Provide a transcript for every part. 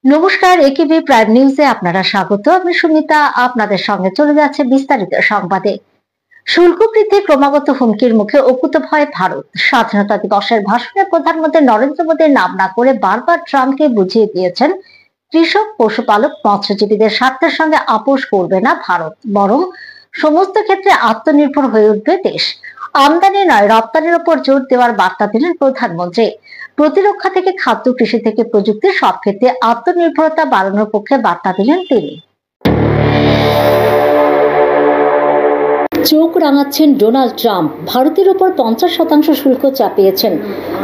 নমস্কার, একেবি প্রাইম নিউজে আপনারা স্বাগত। আমি সুমিতা আপনাদের সঙ্গে চলে যাচ্ছে বিস্তারিত সংবাদে। শুল্ক বৃদ্ধি ক্রমাগত হুমকির মুখে অকুতভয় ভারত। স্বাধীনতা দিবসের ভাষণে প্রধানমন্ত্রী নরেন্দ্র মোদীর নাম না করে বারবার ট্রাম্পকে বুঝিয়ে দিয়েছেন কৃষক, পশুপালক, মৎস্যজীবীদের স্বার্থের সঙ্গে আপোষ করবে না ভারত, বরং সমস্ত ক্ষেত্রে আত্মনির্ভর হয়ে উঠবে দেশ। আমদানি নয়, রপ্তানির উপর জোর দেওয়ার বার্তা দিলেন প্রধানমন্ত্রী। প্রতিরক্ষা থেকে খাদ্য, কৃষি থেকে প্রযুক্তি, সব ক্ষেত্রে আত্মনির্ভরতা বাড়ানোর পক্ষে বার্তা দিলেন তিনি। চোখ রাঙাচ্ছেন ডোনাল্ড ট্রাম্প। ভারতের উপর 50% শুল্ক চাপিয়েছেন।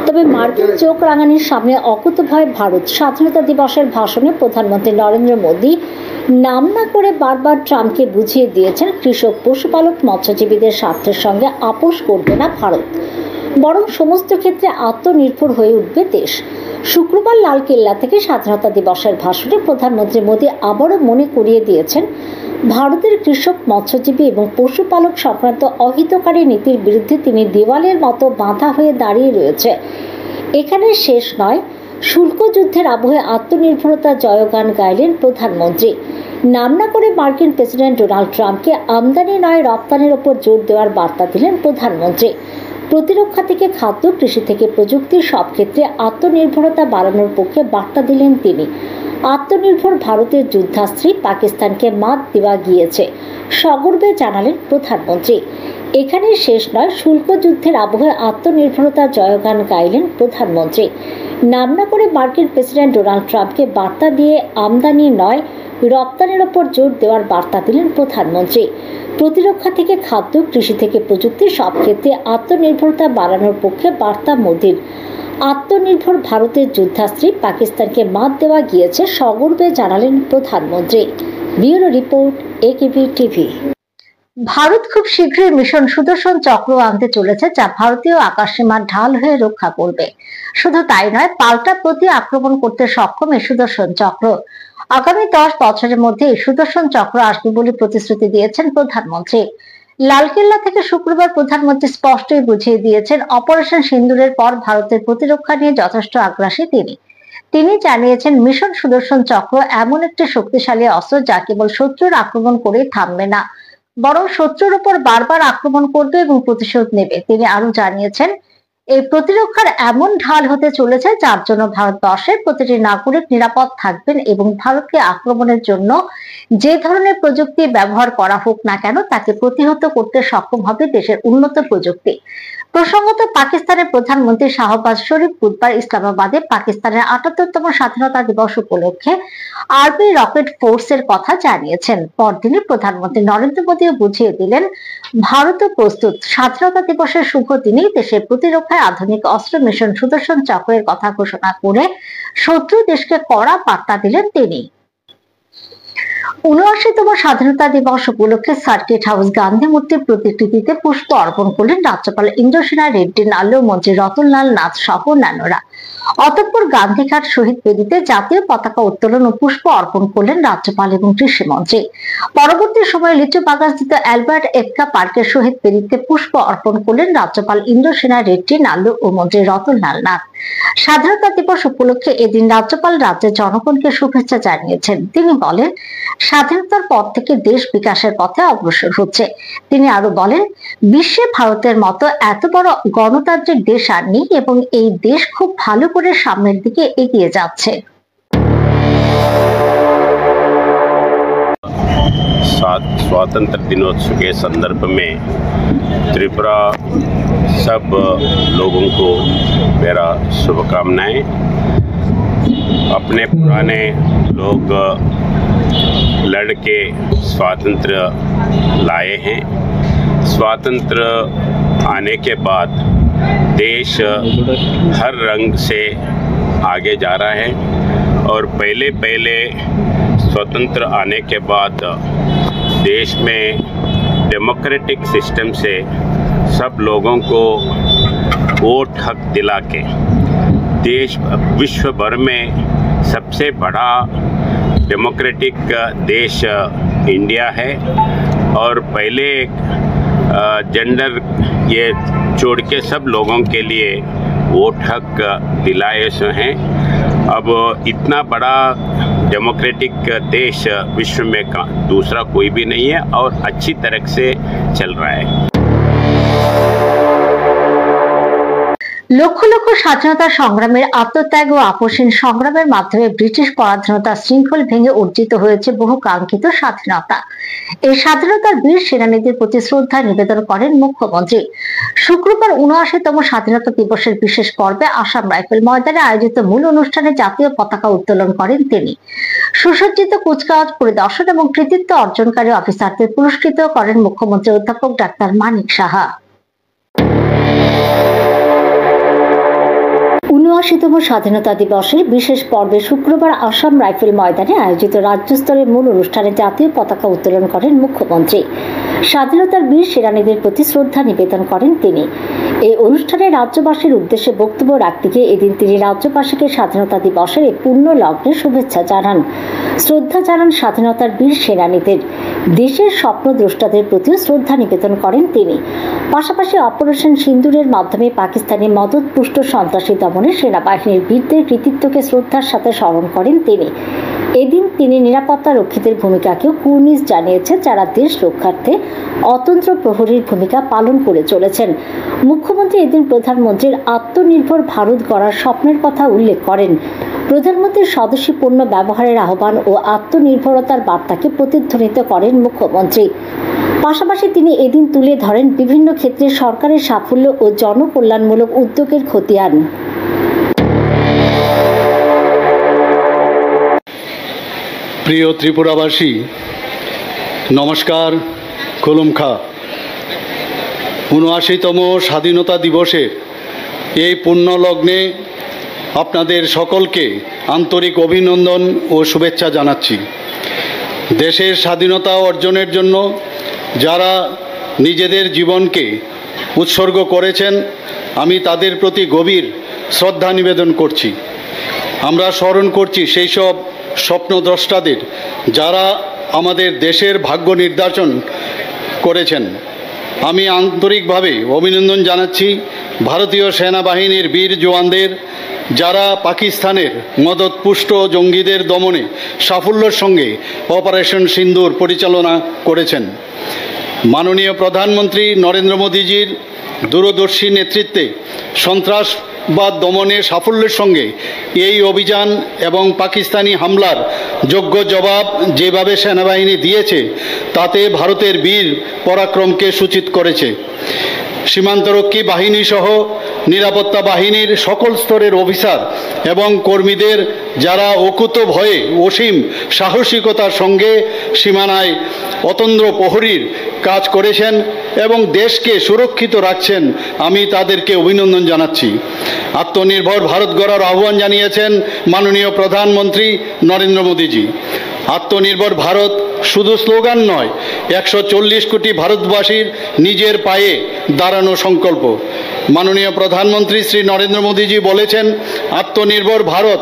তবে মার্কিন চোখ রাঙানির সামনে অকুতভয় ভারত। স্বাধীনতা দিবসের ভাষণে প্রধানমন্ত্রী নরেন্দ্র মোদী নাম না করে বারবার ট্রাম্পকে বুঝিয়ে দিয়েছেন কৃষক, পশুপালক, মৎস্যজীবীদের স্বার্থের সঙ্গে আপোষ করবে না ভারত, বরং সমস্ত ক্ষেত্রে আত্মনির্ভর হয়ে উঠবে দেশ। শুক্রবার লালকেল্লা থেকে স্বাধীনতা দিবসের ভাষণে প্রধানমন্ত্রী মোদী আবারও মনে করিয়ে দিয়েছেন ভারতের কৃষক, মৎস্যজীবী এবং পশুপালক সংক্রান্ত অহিতকারী নীতির বিরুদ্ধে তিনি দেওয়ালের মতো বাঁধা হয়ে দাঁড়িয়ে রয়েছে। এখানে শেষ নয়, শুল্ক যুদ্ধের আবহে আত্মনির্ভরতা জয়গান গাইলেন প্রধানমন্ত্রী। নাম না করে মার্কিন প্রেসিডেন্ট ডোনাল্ড ট্রাম্পকে আমদানি নয়, রপ্তানির ওপর জোর দেওয়ার বার্তা দিলেন প্রধানমন্ত্রী। প্রতিরক্ষা থেকে খাদ্য, কৃষি থেকে প্রযুক্তির সব ক্ষেত্রে আত্মনির্ভরতা বাড়ানোর পক্ষে বার্তা দিলেন তিনি। আত্মনির্ভর ভারতের যুদ্ধাস্ত্রী পাকিস্তানকে মাত দেওয়া গিয়েছে, সগর্বে জানালেন প্রধানমন্ত্রী। এখানে শেষ নয়, শুল্ক যুদ্ধের আবহে আত্মনির্ভরতা জয়গান গাইলেন প্রধানমন্ত্রী। নাম না করে মার্কিন প্রেসিডেন্ট ডোনাল্ড ট্রাম্পকে বার্তা দিয়ে আমদানি নয়, রপ্তানির ওপর জোর দেওয়ার বার্তা দিলেন প্রধানমন্ত্রী। প্রতিরক্ষা থেকে খাদ্য, কৃষি থেকে প্রযুক্তি, সব ক্ষেত্রে আত্মনির্ভরতা বাড়ানোর পক্ষে বার্তা মোদীর। আত্মনির্ভর ভারতের যুদ্ধাস্ত্রী পাকিস্তানকে মাত দেওয়া গিয়েছে, সগর্বে জানালেন প্রধানমন্ত্রী। Bureau report, AKB TV. ভারত খুব শীঘ্রই মিশন সুদর্শন চক্র আনতে চলেছে, যা ভারতীয় আকাশসীমার ঢাল হয়ে রক্ষা করবে। শুধু তাই নয়, পাল্টা প্রতি আক্রমণ করতে সক্ষম এই সুদর্শন চক্র। আগামী 10 বছরের মধ্যে এই সুদর্শন চক্র আসবে বলে প্রতিশ্রুতি দিয়েছেন প্রধানমন্ত্রী। লালকেল্লা থেকে শুক্রবার প্রধানমন্ত্রী স্পষ্টই বুঝিয়ে দিয়েছেন, অপারেশন সিন্দুরের পর ভারতের প্রতিরক্ষা নিয়ে যথেষ্ট আগ্রাসী তিনি জানিয়েছেন, মিশন সুদর্শন চক্র এমন একটি শক্তিশালী অস্ত্র যা কেবল শত্রুর আক্রমণ করে থামবে না, বরং শত্রুর উপর বারবার আক্রমণ করবে এবং প্রতিশোধ নেবে। তিনি আরো জানিয়েছেন, এই প্রতিরক্ষার এমন ঢাল হতে চলেছে যার জন্য ভারতবর্ষের প্রতিটি নাগরিক নিরাপদ থাকবেন এবং ভারতকে আক্রমণের জন্য যে ধরনের প্রযুক্তি ব্যবহার করা হোক না কেন তাকে প্রতিহত করতে সক্ষম হবে দেশের উন্নত প্রযুক্তি। প্রসঙ্গত, পাকিস্তানের প্রধানমন্ত্রী শাহবাজ শরীফ বুধবার ইসলামাবাদে পাকিস্তানের ৭৮তম স্বাধীনতা দিবস উপলক্ষে আর্মি রকেট ফোর্সের কথা জানিয়েছেন। পরদিনই প্রধানমন্ত্রী নরেন্দ্র মোদীও বুঝিয়ে দিলেন, ভারতও প্রস্তুত। স্বাধীনতা দিবসের শুভ দিনেই দেশের প্রতিরক্ষায় আধুনিক অস্ত্র মিশন সুদর্শন চক্রের কথা ঘোষণা করে শত্রু দেশকে কড়া বার্তা দিলেন তিনি। ৭৯তম স্বাধীনতা দিবস উপলক্ষে সার্কিট হাউস গান্ধী মূর্তির প্রতিকৃতিতে পুষ্প অর্পণ করলেন রাজ্যপাল ইন্দ্রসেনা রেড্ডি, নাল্লু, মন্ত্রী রতনলাল নাথ সহ অন্যান্যরা। অতঃপর গান্ধীঘাট শহীদ বেদিতে জাতীয় পতাকা উত্তোলন ও পুষ্প অর্পণ করলেন রাজ্যপাল এবং কৃষিমন্ত্রী। পরবর্তী সময়ে লিচু বাগানস্থিত অ্যালবার্ট এফকা পার্কের শহীদ বেদিতে পুষ্প অর্পণ করলেন রাজ্যপাল ইন্দ্রসেনা রেড্ডি, নাল্লু ও মন্ত্রী রতনলাল নাথ। স্বাধীনতা দিবস উপলক্ষে এদিন রাজ্যপাল রাজ্যের জনগণকে শুভেচ্ছা জানিয়েছেন। তিনি বলেন, স্বাধীনতার পর থেকে দেশ বিকাশের পথে অগ্রসর হচ্ছে। তিনি আরো বলেন, বিশ্বে ভারতের মতো এত বড় গণতান্ত্রিক দেশ আর নেই এবং এই দেশ খুব ভালো করে সামনের দিকে এগিয়ে যাচ্ছে। स्वातंत्र दिनोत्सव के संदर्भ में त्रिपुरा सब लोगों को मेरा शुभकामनाएं। अपने पुराने लोग लड़ के स्वातंत्र्य लाए हैं। स्वातंत्र्य आने के बाद देश हर रंग से आगे जा रहा है और पहले स्वतंत्र आने के बाद देश में डेमोक्रेटिक सिस्टम से सब लोगों को वोट हक दिला के देश विश्व भर में सबसे बड़ा डेमोक्रेटिक देश इंडिया है। और पहले जेंडर ये छोड़ के सब लोगों के लिए वोट हक दिलाए हैं। अब इतना बड़ा डेमोक्रेटिक देश विश्व में दूसरा कोई भी नहीं है और अच्छी तरह से चल रहा है। লক্ষ লক্ষ স্বাধীনতা সংগ্রামের আত্মত্যাগ ও আপোষহীন সংগ্রামের মাধ্যমে ব্রিটিশ পরাধীনতার শৃঙ্খল ভেঙে অর্জিত হয়েছে বহু কাঙ্ক্ষিত স্বাধীনতা। এই স্বাধীনতার বীর সেনানীদের প্রতি শ্রদ্ধা নিবেদন করেন মুখ্যমন্ত্রী। শুক্রবার ৭৯তম স্বাধীনতা দিবসের বিশেষ পর্বে আসাম রাইফেল ময়দানে আয়োজিত মূল অনুষ্ঠানে জাতীয় পতাকা উত্তোলন করেন তিনি। সুসজ্জিত কুচকাওয়াজ পরিদর্শন এবং কৃতিত্ব অর্জনকারী অফিসারদের পুরস্কৃত করেন মুখ্যমন্ত্রী অধ্যাপক ডাক্তার মানিক সাহা। ৭৯তম স্বাধীনতা দিবসের বিশেষ পর্বে শুক্রবার আসাম রাইফেল ময়দানে আয়োজিত রাজ্য স্তরের মূল অনুষ্ঠানে জাতীয় পতাকা উত্তোলন করেন মুখ্যমন্ত্রী। স্বাধীনতার বীর সেনানীদের প্রতি শ্রদ্ধা নিবেদন করেন তিনি। এই অনুষ্ঠানে রাজ্যবাসীর উদ্দেশ্যে বক্তব্য রাখতে গিয়ে এদিন তিনি রাজ্যবাসীকে স্বাধীনতা দিবসের এই পূর্ণ লগ্নে শুভেচ্ছা জানান, শ্রদ্ধা জানান স্বাধীনতার বীর সেনানীদের। দেশের স্বপ্নদ্রষ্টাদের প্রতিও শ্রদ্ধা নিবেদন করেন তিনি। পাশাপাশি অপারেশন সিন্দুরের মাধ্যমে পাকিস্তানি মদতপুষ্ট সন্ত্রাসী দমনে সেনাবাহিনীর বীরদের কৃতিত্বকে শ্রদ্ধার সাথে স্মরণ করেন তিনি। এদিন তিনি নিরাপত্তা রক্ষীদের ভূমিকাকেও কুর্নিশ জানিয়েছেন, যারা দেশ রক্ষার্থে অতন্ত্র প্রহরীর ভূমিকা পালন করে চলেছেন। মুখ্যমন্ত্রী এদিন প্রধানমন্ত্রীর আত্মনির্ভর ভারত গড়ার স্বপ্নের কথা উল্লেখ করেন। প্রধানমন্ত্রীর স্বদেশী পণ্য ব্যবহারের আহ্বান ও আত্মনির্ভরতার বার্তাকে প্রতিধ্বনিত করেন মুখ্যমন্ত্রী। পাশাপাশি তিনি এদিন তুলে ধরেন বিভিন্ন ক্ষেত্রে সরকারের সাফল্য ও জনকল্যাণমূলক উদ্যোগের খতিয়ান। প্রিয় ত্রিপুরাবাসী, নমস্কার, খুলুমখা। ৭৯তম স্বাধীনতা দিবসের এই পূর্ণ লগ্নে আপনাদের সকলকে আন্তরিক অভিনন্দন ও শুভেচ্ছা জানাচ্ছি। দেশের স্বাধীনতা অর্জনের জন্য যারা নিজেদের জীবনকে উৎসর্গ করেছেন, আমি তাদের প্রতি গভীর শ্রদ্ধা নিবেদন করছি। আমরা স্মরণ করছি সেই সব স্বপ্নদ্রষ্টাদের, যারা আমাদের দেশের ভাগ্য নির্ধারণ করেছেন। আমি আন্তরিকভাবে অভিনন্দন জানাচ্ছি ভারতীয় সেনাবাহিনীর বীর জওয়ানদের, যারা পাকিস্তানের মদতপুষ্ট জঙ্গিদের দমনে সাফল্যের সঙ্গে অপারেশন সিন্দুর পরিচালনা করেছেন। মাননীয় প্রধানমন্ত্রী নরেন্দ্র মোদীজির দূরদর্শী নেতৃত্বে সন্ত্রাসবাদ দমনে সাফল্যের সঙ্গে এই অভিযান এবং পাকিস্তানি হামলার যোগ্য জবাব যেভাবে সেনাবাহিনী দিয়েছে, তাতে ভারতের বীর পরাক্রমকে সূচিত করেছে। সীমান্তরক্ষী বাহিনী সহ নিরাপত্তা বাহিনীর সকল স্তরের অফিসার এবং কর্মীদের, যারা অকুত ভয়ে অসীম সাহসিকতার সঙ্গে সীমানায় অতন্দ্র প্রহরীর কাজ করেছেন এবং দেশকে সুরক্ষিত রাখছেন, আমি তাদেরকে অভিনন্দন জানাচ্ছি। আত্মনির্ভর ভারত গড়ার আহ্বান জানিয়েছেন মাননীয় প্রধানমন্ত্রী নরেন্দ্র মোদীজি। আত্মনির্ভর ভারত শুধু স্লোগান নয়, ১৪০ কোটি ভারতবাসীর নিজের পায়ে দাঁড়ানো সংকল্প। মাননীয় প্রধানমন্ত্রী শ্রী নরেন্দ্র মোদীজি বলেছেন, আত্মনির্ভর ভারত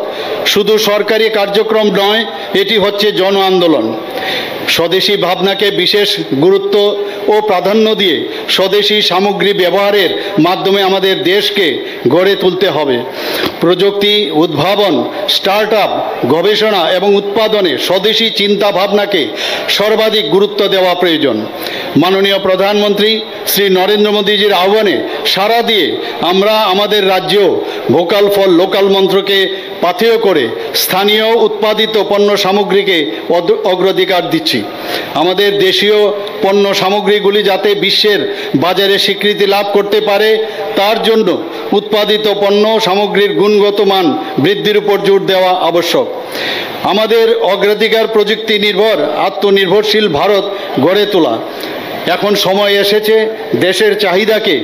শুধু সরকারি কার্যক্রম নয়, এটি হচ্ছে জন আন্দোলন। স্বদেশী ভাবনাকে বিশেষ গুরুত্ব ও প্রাধান্য দিয়ে স্বদেশী সামগ্রী ব্যবহারের মাধ্যমে আমাদের দেশকে গড়ে তুলতে হবে। প্রযুক্তি, উদ্ভাবন, স্টার্টআপ, গবেষণা এবং উৎপাদনে স্বদেশী চিন্তা ভাবনাকে সর্বাধিক গুরুত্ব দেওয়া প্রয়োজন। মাননীয় প্রধানমন্ত্রী শ্রী নরেন্দ্র মোদীজির আহ্বানে সাড়া দিয়ে আমরা আমাদের রাজ্যেও ভোকাল ফর লোকাল মন্ত্রকে পাথেয় করে স্থানীয় উৎপাদিত পণ্য সামগ্রীকে অগ্রাধিকার দিচ্ছি। আমাদের দেশীয় পণ্য সামগ্রীগুলি যাতে বিশ্বের বাজারে স্বীকৃতি লাভ করতে পারে, তার জন্য উৎপাদিত পণ্য সামগ্রীর গুণগত মান বৃদ্ধির উপর জোর দেওয়া আবশ্যক। আমাদের অগ্রাধিকার প্রযুক্তি নির্ভর আত্মনির্ভরশীল ভারত গড়ে তোলা। এখন সময় এসেছে দেশের চাহিদাকে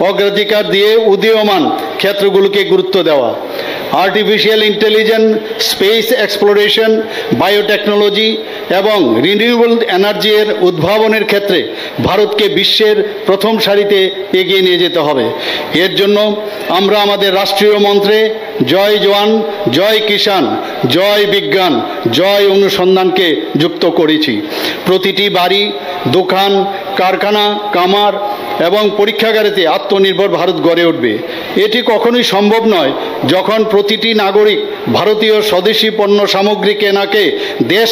অগ্রাধিকার দিয়ে উদীয়মান ক্ষেত্রগুলোকে গুরুত্ব দেওয়া। Artificial intelligence, space exploration, biotechnology এবং রিনিউয়েবল এনার্জি এর উদ্ভাবনের ক্ষেত্রে ভারতকে বিশ্বের প্রথম সারিতে এগিয়ে নিয়ে যেতে হবে। এর জন্য আমরা আমাদের রাষ্ট্রীয় মন্ত্রে জয় জওয়ান, জয় কিষাণ, জয় বিজ্ঞান, জয় অনুসন্ধানকে যুক্ত করেছি। প্রতিটি বাড়ি, দোকান, কারখানা, কামার এবং পরীক্ষাগারেতে আত্মনির্ভর ভারত গড়ে উঠবে। এটি কখনোই সম্ভব নয় যখন প্রতিটি নাগরিক ভারতীয় স্বদেশী পণ্য সামগ্রী কেনাকে দেশ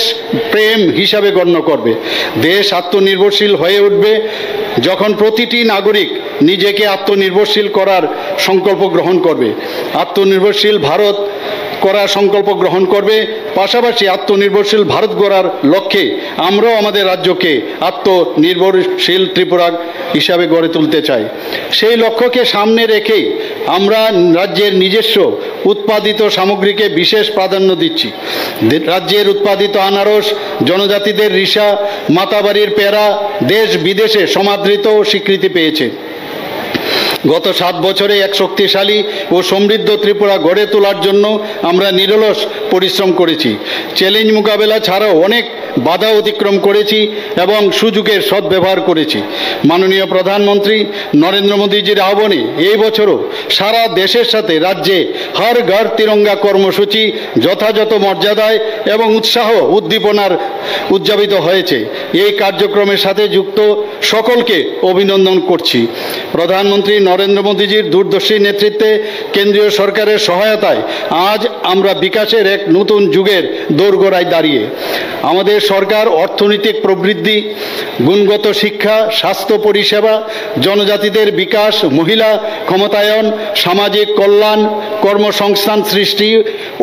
প্রেম হিসাবে গণ্য করবে। দেশ আত্মনির্ভরশীল হয়ে উঠবে যখন প্রতিটি নাগরিক নিজেকে আত্মনির্ভরশীল করার সংকল্প গ্রহণ করবে। আত্মনির্ভরশীল ভারত করার সংকল্প গ্রহণ করবে, পাশাপাশি আত্মনির্ভরশীল ভারত গড়ার লক্ষ্যে আমরাও আমাদের রাজ্যকে আত্মনির্ভরশীল ত্রিপুরা হিসাবে গড়ে তুলতে চাই। সেই লক্ষ্যকে সামনে রেখেই আমরা রাজ্যের নিজস্ব উৎপাদিত সামগ্রীকে বিশেষ প্রাধান্য দিচ্ছি। রাজ্যের উৎপাদিত আনারস, জনজাতিদের রিসা, মাতাবাড়ির পেয়ারা দেশ বিদেশে সমাদৃত স্বীকৃতি পেয়েছে। গত 7 বছরে এক শক্তিশালী ও সমৃদ্ধ ত্রিপুরা গড়ে তোলার জন্য আমরা নিরলস পরিশ্রম করেছি। চ্যালেঞ্জ মোকাবেলা ছাড়াও অনেক বাধা অতিক্রম করেছি এবং সুযোগের সদ্ব্যবহার করেছি। মাননীয় প্রধানমন্ত্রী নরেন্দ্র মোদীজির আহ্বানে এই বছরও সারা দেশের সাথে রাজ্যে হর ঘর তিরঙ্গা কর্মসূচি যথাযথ মর্যাদায় এবং উৎসাহ উদ্দীপনার উদযাপিত হয়েছে। এই কার্যক্রমের সাথে যুক্ত সকলকে অভিনন্দন করছি। প্রধানমন্ত্রী নরেন্দ্র মোদীজির দূরদর্শী নেতৃত্বে কেন্দ্রীয় সরকারের সহায়তায় আজ আমরা বিকাশের এক নতুন যুগের দোরগোড়ায় দাঁড়িয়ে। আমাদের সরকার অর্থনৈতিক প্রবৃদ্ধি, গুণগত শিক্ষা, স্বাস্থ্য পরিষেবা, জনজাতিদের বিকাশ, মহিলা ক্ষমতায়ন, সামাজিক কল্যাণ, কর্মসংস্থান সৃষ্টি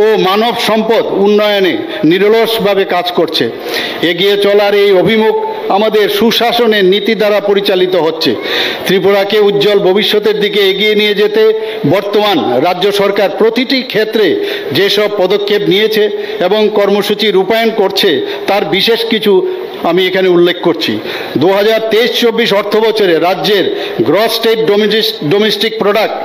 ও মানব সম্পদ উন্নয়নে নিরলসভাবে কাজ করছে। এগিয়ে চলার এই অভিমুখ আমাদের সুশাসনের নীতি দ্বারা পরিচালিত হচ্ছে। ত্রিপুরাকে উজ্জ্বল ভবিষ্যতের দিকে এগিয়ে নিয়ে যেতে বর্তমান রাজ্য সরকার প্রতিটি ক্ষেত্রে যেসব পদক্ষেপ নিয়েছে এবং কর্মসূচি রূপায়ণ করছে তার বিশেষ কিছু আমি এখানে উল্লেখ করছি। 2023-24 অর্থ বছরে রাজ্যের গ্রস স্টেট ডোমেস্টিক প্রোডাক্ট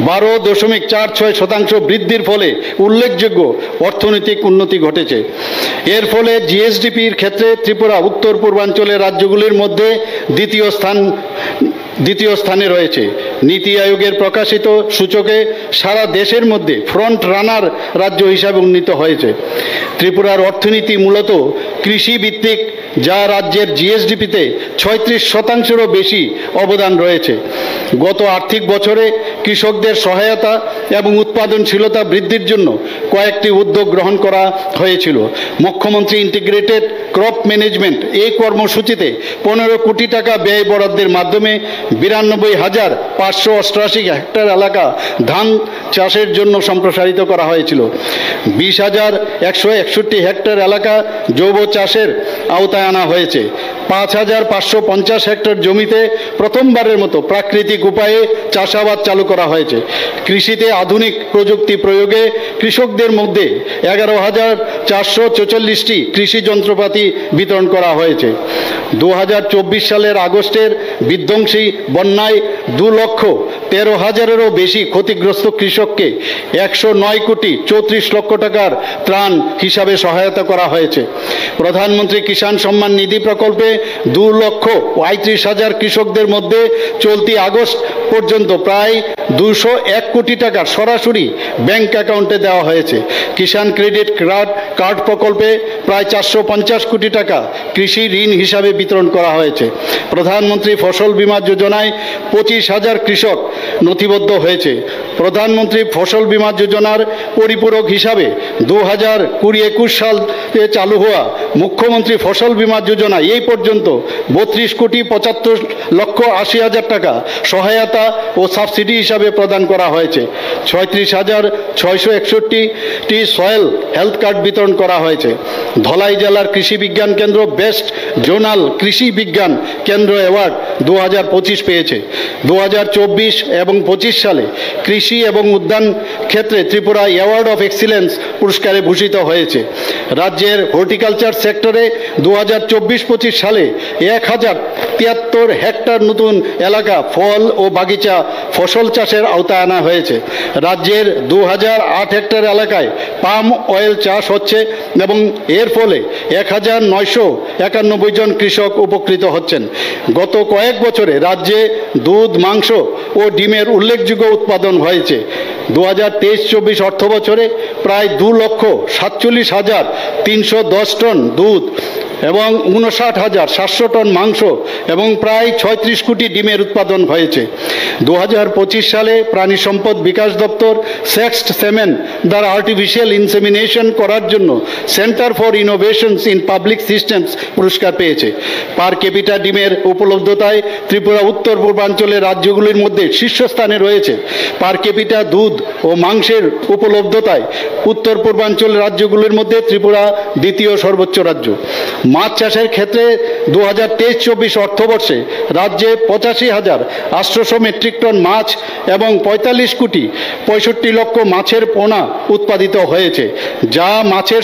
12.46% বৃদ্ধির ফলে উল্লেখযোগ্য অর্থনৈতিক উন্নতি ঘটেছে। এর ফলে জিএসডিপির ক্ষেত্রে ত্রিপুরা উত্তর পূর্বাঞ্চলের রাজ্যগুলির মধ্যে দ্বিতীয় স্থানে রয়েছে। নীতি আয়োগের প্রকাশিত সূচকে সারা দেশের মধ্যে ফ্রন্ট রানার রাজ্য হিসাবে উন্নীত হয়েছে। ত্রিপুরার অর্থনীতি মূলত কৃষিভিত্তিক, যা রাজ্যের জিএসডিপিতে 36%-এরও বেশি অবদান রয়েছে। গত আর্থিক বছরে কৃষকদের সহায়তা এবং উৎপাদনশীলতা বৃদ্ধির জন্য কয়েকটি উদ্যোগ গ্রহণ করা হয়েছিল। মুখ্যমন্ত্রী ইন্টিগ্রেটেড ক্রপ ম্যানেজমেন্ট এই কর্মসূচিতে 15 কোটি টাকা ব্যয় বরাদ্দের মাধ্যমে 92,588 হেক্টর এলাকা ধান চাষের জন্য সম্প্রসারিত করা হয়েছিল। 20,161 হেক্টর এলাকা জৈব চাষের আওতায় আনা হয়েছে। 5,550 হেক্টর জমিতে প্রথমবারের মতো প্রাকৃতিক উপায়ে চাষাবাদ চালু করা হয়েছে। কৃষিতে আধুনিক প্রযুক্তি প্রয়োগে কৃষকদের মধ্যে 11,444টি কৃষি যন্ত্রপাতি বিতরণ করা হয়েছে। 2024 সালের আগস্টের বিধ্বংসী বন্যায় 2,13,000-এরও বেশি ক্ষতিগ্রস্ত কৃষককে 109,34 লক্ষ টাকার ত্রাণ হিসাবে সহায়তা করা হয়েছে। প্রধানমন্ত্রী কিষাণ সম্মান নিধি প্রকল্পে 2,35,000 কৃষকদের মধ্যে চলতি আগস্ট পর্যন্ত প্রায় 201 কোটি টাকা সরাসরি ব্যাংক অ্যাকাউন্টে দেওয়া হয়েছে। কিষাণ ক্রেডিট কার্ড প্রকল্পে প্রায় 450 কোটি টাকা কৃষি ঋণ হিসাবে বিতরণ করা হয়েছে। প্রধানমন্ত্রী ফসল বীমা যোজনায় 25,000 কৃষক নথিবদ্ধ হয়েছে। প্রধানমন্ত্রী ফসল বীমা যোজনার পরিপূরক হিসাবে 2020-21 সালে চালু হওয়া মুখ্যমন্ত্রী ফসল বীমা যোজনা এই পর্যন্ত 32,75,80,000 টাকা সহায়তা ও সাবসিডি হিসাবে প্রদান করা হয়েছে। 36,661টি সয়েল হেলথ কার্ড বিতরণ করা হয়েছে। ধলাই জেলার কৃষি বিজ্ঞান কেন্দ্র বেস্ট জোনাল কৃষি বিজ্ঞান কেন্দ্র অ্যাওয়ার্ড 2025 পেয়েছে। 2024 এবং 25 সালে কৃষি এবং উদ্যান ক্ষেত্রে ত্রিপুরা অ্যাওয়ার্ড অফ এক্সিলেন্স পুরস্কারে ভূষিত হয়েছে। রাজ্যের হর্টিকালচার সেক্টরে 2024-25 সালে 1,073 হেক্টর নতুন এলাকা ফল ও বাগিচা ফসল চাষের আওতায় আনা হয়েছে। রাজ্যের 2,008 হেক্টর এলাকায় পাম অয়েল চাষ হচ্ছে এবং এর ফলে 1,991 জন কৃষক উপকৃত হচ্ছেন। গত কয়েক বছরে রাজ্যে দুধ, মাংস ও ডিমের উল্লেখযোগ্য উৎপাদন হয়েছে। 2023-24 অর্থ বছরে প্রায় 2,47,310 টন দুধ, এবং 59,700 টন মাংস এবং প্রায় 36 কোটি ডিমের উৎপাদন হয়েছে। 2025 সালে প্রাণী সম্পদ বিকাশ দপ্তর সেক্সড সেমেন দ্বারা আর্টিফিশিয়াল ইনসেমিনেশন করার জন্য centre for innovations in public systems পুরস্কার পেয়েছে। পার ক্যাপিটা ডিমের উপলব্ধতায় ত্রিপুরা উত্তর পূর্বাঞ্চলের রাজ্যগুলির মধ্যে শীর্ষস্থানে রয়েছে। পার ক্যাপিটা দুধ ও মাংসের উপলব্ধতায় উত্তর পূর্বাঞ্চলের রাজ্যগুলির মধ্যে ত্রিপুরা দ্বিতীয় সর্বোচ্চ রাজ্য। মাছ চাষের ক্ষেত্রে 2023-24 অর্থবর্ষে রাজ্যে 85,800 মেট্রিক টন মাছ এবং 45 কোটি 65 লক্ষ মাছের পোনা উৎপাদিত হয়েছে, যা মাছের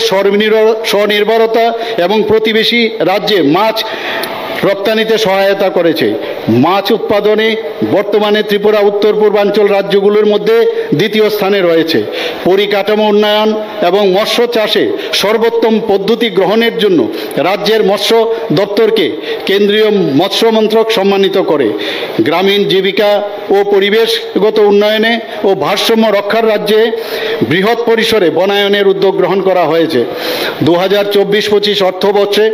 স্বনির্ভরতা এবং প্রতিবেশী রাজ্যে মাছ রপ্তানিতে সহায়তা করেছে। মাছ উৎপাদনে বর্তমানে ত্রিপুরা উত্তর পূর্বাঞ্চল রাজ্যগুলোর মধ্যে দ্বিতীয় স্থানে রয়েছে। পরিকাঠামো উন্নয়ন এবং মৎস্য চাষে সর্বোত্তম পদ্ধতি গ্রহণের জন্য রাজ্যের মৎস্য দপ্তরকে কেন্দ্রীয় মৎস্য মন্ত্রক সম্মানিত করে। গ্রামীণ জীবিকা ও পরিবেশগত উন্নয়নে ও ভারসাম্য রক্ষার রাজ্যে বৃহৎ পরিসরে বনায়নের উদ্যোগ গ্রহণ করা হয়েছে। 2024-25 অর্থবর্ষে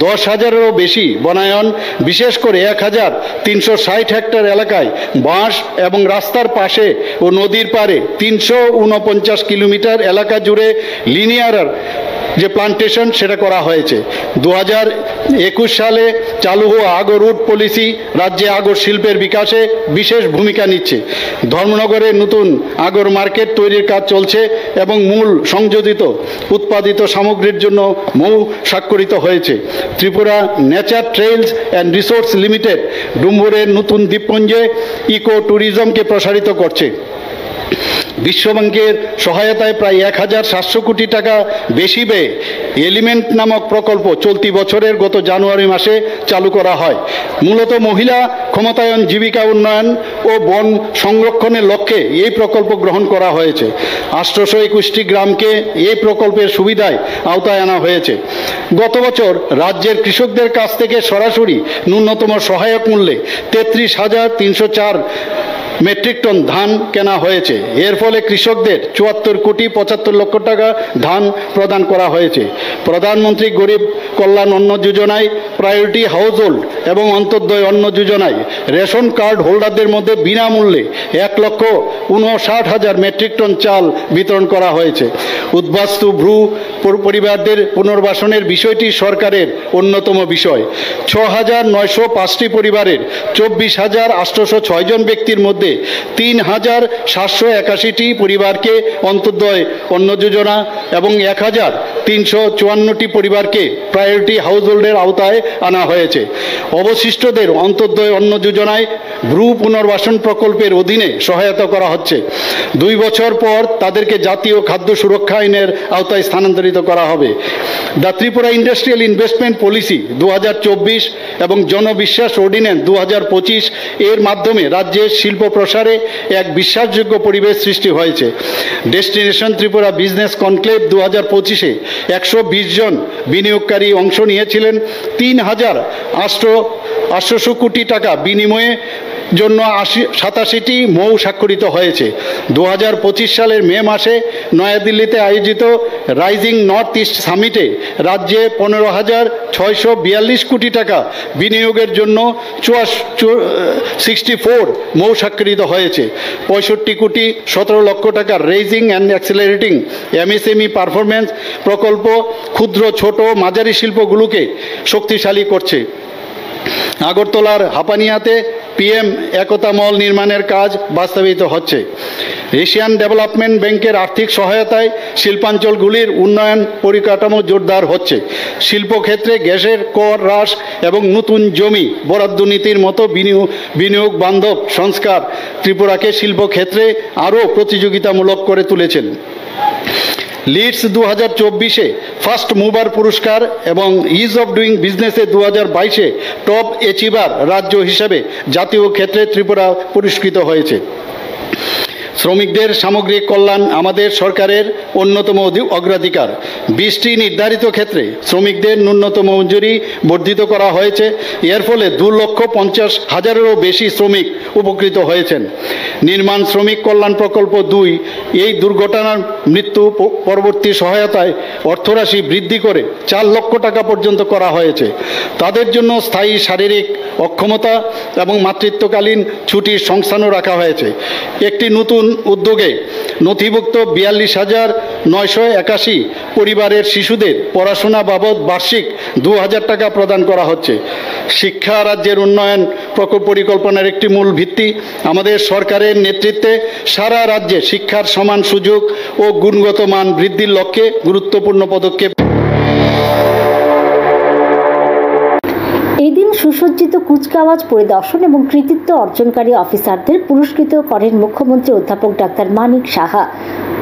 10,000-এরও বেশি বনায়ন, বিশেষ করে 1,360 হেক্টর এলাকায় বাঁশ এবং রাস্তার পাশে ও নদীর পাড়ে 349 কিলোমিটার এলাকা জুড়ে লিনিয়ার যে প্লান্টেশন সেটা করা হয়েছে। 2021 সালে চালু হওয়া আগর রুট পলিসি রাজ্যে আগর শিল্পের বিকাশে বিশেষ ভূমিকা নিচ্ছে। ধর্মনগরে নতুন আগর মার্কেট তৈরির কাজ চলছে এবং মূল সংযোজিত উৎপাদিত সামগ্রীর জন্য মৌ স্বাক্ষরিত হয়েছে। Tripura nature trails and resorts limited ডুম্বুরের নতুন দ্বীপপুঞ্জে ইকো ট্যুরিজমকে প্রসারিত করছে। বিশ্বব্যাংকের সহায়তায় প্রায় 1,700 কোটি টাকা বেশি ব্যয়ে এলিমেন্ট নামক প্রকল্প চলতি বছরের গত জানুয়ারি মাসে চালু করা হয়। মূলত মহিলা ক্ষমতায়ন, জীবিকা উন্নয়ন ও বন সংরক্ষণের লক্ষ্যে এই প্রকল্প গ্রহণ করা হয়েছে। 821টি গ্রামকে এই প্রকল্পের সুবিধায় আওতায় আনা হয়েছে। গত বছর রাজ্যের কৃষকদের কাছ থেকে সরাসরি ন্যূনতম সহায়ক মূল্যে 33,304 মেট্রিক টন ধান কেনা হয়েছে। এর ফলে কৃষকদের 74 কোটি 75 লক্ষ টাকা ধান প্রদান করা হয়েছে। প্রধানমন্ত্রী গরিব কল্যাণ অন্ন যোজনায়, প্রায়োরিটি হাউস হোল্ড এবং অন্তর্দয় অন্ন যোজনায় রেশন কার্ড হোল্ডারদের মধ্যে বিনামূল্যে 1,59,000 মেট্রিক টন চাল বিতরণ করা হয়েছে। উদ্বাস্তু ভ্রু পরিবারদের পুনর্বাসনের বিষয়টি সরকারের অন্যতম বিষয়। 6,905টি পরিবারের 24,806 জন ব্যক্তির মধ্যে 3,781টি পরিবারকে অন্তর্দয় অন্ন যোজনা এবং 1,354টি পরিবারকে প্রায়োরিটি হাউস হোল্ডের আওতায় আনা হয়েছে। অবশিষ্টদের অন্তর্দয় অন্ন যোজনায় ভ্রু পুনর্বাসন প্রকল্পের অধীনে সহায়তা করা হচ্ছে। 2 বছর পর তাদেরকে জাতীয় খাদ্য সুরক্ষা আইনের আওতায় স্থানান্তরিত করা হবে। The Tripura industrial investment policy 2024 এবং জনবিশ্বাস অর্ডিন্যান্স 2025 এর মাধ্যমে রাজ্যের শিল্প প্রসারে এক বিশ্বাসযোগ্য পরিবেশ সৃষ্টি হয়েছে। ডেস্টিনেশন ত্রিপুরা বিজনেস কনক্লেভ 2025-এ 120 জন বিনিয়োগকারী অংশ নিয়েছিলেন। 3,800 কোটি টাকা বিনিময়ে জন্য 87টি মৌ স্বাক্ষরিত হয়েছে। 2025 সালের মে মাসে নয়াদিল্লিতে আয়োজিত রাইজিং নর্থ ইস্ট সামিটে রাজ্যে 15,642 কোটি টাকা বিনিয়োগের জন্য 64 মৌ স্বাক্ষরিত হয়েছে। 65 কোটি 17 লক্ষ টাকা raising and accelerating MSME performance প্রকল্প ক্ষুদ্র, ছোট, মাঝারি শিল্পগুলোকে শক্তিশালী করছে। আগরতলার হাপানিয়াতে PM একতা মল নির্মাণের কাজ বাস্তবায়িত হচ্ছে। এশিয়ান ডেভেলপমেন্ট ব্যাংকের আর্থিক সহায়তায় শিল্পাঞ্চলগুলির উন্নয়ন পরিকাঠামো জোরদার হচ্ছে। শিল্পক্ষেত্রে গ্যাসের কর হ্রাস এবং নতুন জমি বরাদ্দ নীতির মতো বিনিয়োগ বান্ধব সংস্কার ত্রিপুরাকে শিল্পক্ষেত্রে আরও প্রতিযোগিতামূলক করে তুলেছেন। লিডস 2024-এ ফার্স্ট মুভার পুরস্কার এবং ইজ অফ ডুইং বিজনেসে 2022-এ টপ অ্যাচিভার রাজ্য হিসাবে জাতীয় ক্ষেত্রে ত্রিপুরা পুরস্কৃত হয়েছে। শ্রমিকদের সামগ্রিক কল্যাণ আমাদের সরকারের অন্যতম অগ্রাধিকার। 20টি নির্ধারিত ক্ষেত্রে শ্রমিকদের ন্যূনতম মজুরি বর্ধিত করা হয়েছে। এর ফলে 2,50,000-এরও বেশি শ্রমিক উপকৃত হয়েছেন। নির্মাণ শ্রমিক কল্যাণ প্রকল্প 2 এই দুর্ঘটনার মৃত্যু মৃত্যু পরবর্তী সহায়তায় অর্থরাশি বৃদ্ধি করে 4 লক্ষ টাকা পর্যন্ত করা হয়েছে। তাদের জন্য স্থায়ী শারীরিক অক্ষমতা এবং মাতৃত্বকালীন ছুটির সংস্থানও রাখা হয়েছে। একটি নতুন উদ্যোগে নথিভুক্ত 42,981 পরিবারের শিশুদের পড়াশোনা বাবদ বার্ষিক 2,000 টাকা প্রদান করা হচ্ছে। শিক্ষা রাজ্যের উন্নয়ন পরিকল্পনার একটি মূল ভিত্তি। আমাদের সরকারের নেতৃত্বে সারা রাজ্যে শিক্ষার সমান সুযোগ ও গুণগত মান বৃদ্ধির লক্ষ্যে গুরুত্বপূর্ণ পদক্ষেপ। এদিন সুসজ্জিত কুচকাওয়াজ পরিদর্শন এবং কৃতিত্ব অর্জনকারী অফিসারদের পুরস্কৃত করেন মুখ্যমন্ত্রী অধ্যাপক ডাক্তার মানিক সাহা।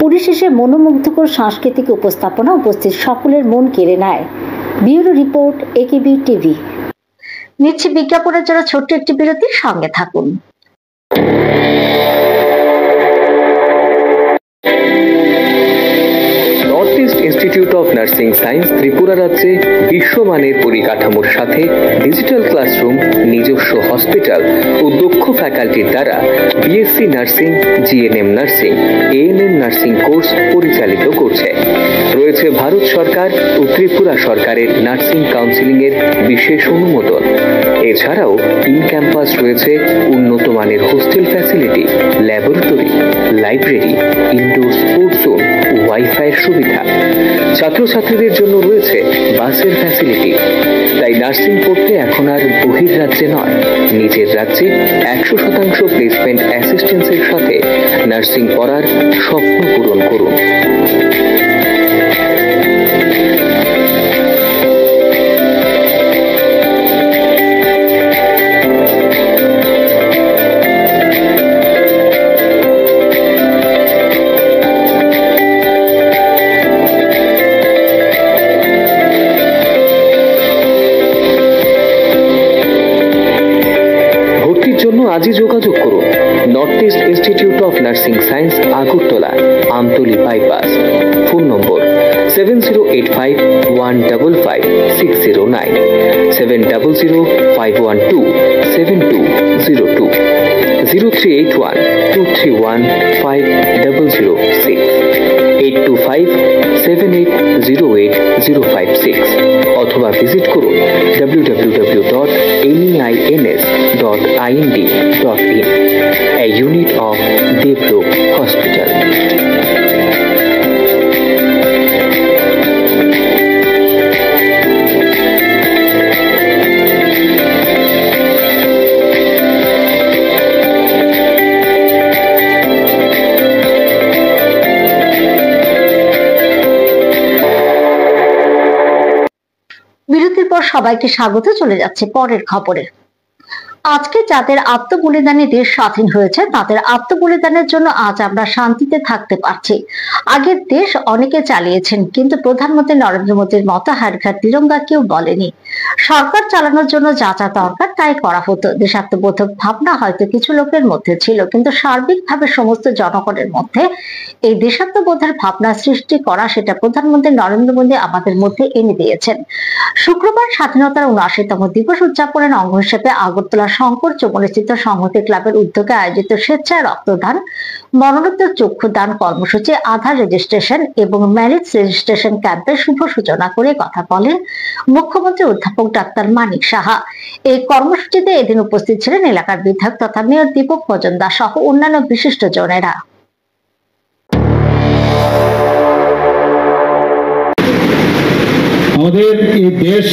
পরিশেষে মনোমুগ্ধকর সাংস্কৃতিক উপস্থাপনা উপস্থিত সকলের মন কেড়ে নেয়। Bureau report, AKB TV. নিচ্ছে বিজ্ঞাপনের জন্য ছোট্ট একটি বিরতি, সঙ্গে থাকুন। North East Institute of Nursing Science Tripura রাজ্যে বিশ্বমানের পরিকাঠামোর সাথে ডিজিটাল ক্লাসরুম, নিজস্ব হসপিটাল ও দক্ষ ফ্যাকাল্টির দ্বারা BSc nursing, GNM nursing, ANM nursing course পরিচালিত করছে। রয়েছে ভারত সরকার ও ত্রিপুরা সরকারের নার্সিং কাউন্সিলিং এর বিশেষ অনুমোদন। এছাড়াও ইন ক্যাম্পাস রয়েছে উন্নত মানের hostel facility, laboratory, library, indoor sports zone, ওয়াইফাইয়ের সুবিধা। ছাত্রছাত্রীদের জন্য রয়েছে বাসের ফ্যাসিলিটি। তাই নার্সিং পড়তে এখন আর বহির্রাজ্যে নয়, নিজের রাজ্যে 100% প্লেসমেন্ট অ্যাসিস্ট্যান্সের সাথে নার্সিং পড়ার স্বপ্ন পূরণ করুন। আজই যোগাযোগ করুন north East Institute of Nursing science, Agartala, Amtali bypass. Phone নম্বর 7085155609, 7005127202, 0381231506, 8257808056 অথবা ভিজিট করুন www.neins.ind.in, a unit of Devlook Hospital. বিরতির পর সবাইকে স্বাগত। চলে যাচ্ছে পরের খবরে। আজকে যাদের আত্মবলিদানে দেশ স্বাধীন হয়েছে, তাদের আত্মবলিদানের জন্য আজ আমরা শান্তিতে থাকতে পারছি। আগের দেশ অনেকে চালিয়েছেন, কিন্তু প্রধানমন্ত্রী নরেন্দ্র মোদীর মতো হারঘাট তিরঙ্গা কেউ বলেনি। সরকার চালানোর জন্য যা যা দরকার তাই করা হতো। দেশাত্মবোধক ভাবনা হয়তো কিছু লোকের মধ্যে ছিল, কিন্তু সার্বিকভাবে সমস্ত জনগণের মধ্যে এই দেশাত্মবোধের ভাবনা সৃষ্টি করা, সেটা প্রধানমন্ত্রী নরেন্দ্র মোদী আমাদের মধ্যে এনে দিয়েছেন। শুক্রবার স্বাধীনতার 79তম দিবস উদযাপনের অঙ্গ হিসেবে আগরতলা শঙ্কর চৌমুহনীস্থিত সংহতি ক্লাবের উদ্যোগে আয়োজিত স্বেচ্ছায় রক্তদান, মরণোত্তর চক্ষুদান কর্মসূচি, আধার রেজিস্ট্রেশন এবং ম্যারেজ রেজিস্ট্রেশন ক্যাম্পের শুভ সূচনা করে কথা বলেন মুখ্যমন্ত্রী অধ্যাপক ডাক্তার মানিক সাহা। এই কর্মসূচিতে এদিন উপস্থিত ছিলেন এলাকার বিধায়ক তথা মেয়র দীপক মজুমদার সহ অন্যান্য বিশিষ্ট জনেরা। আমাদের এই দেশ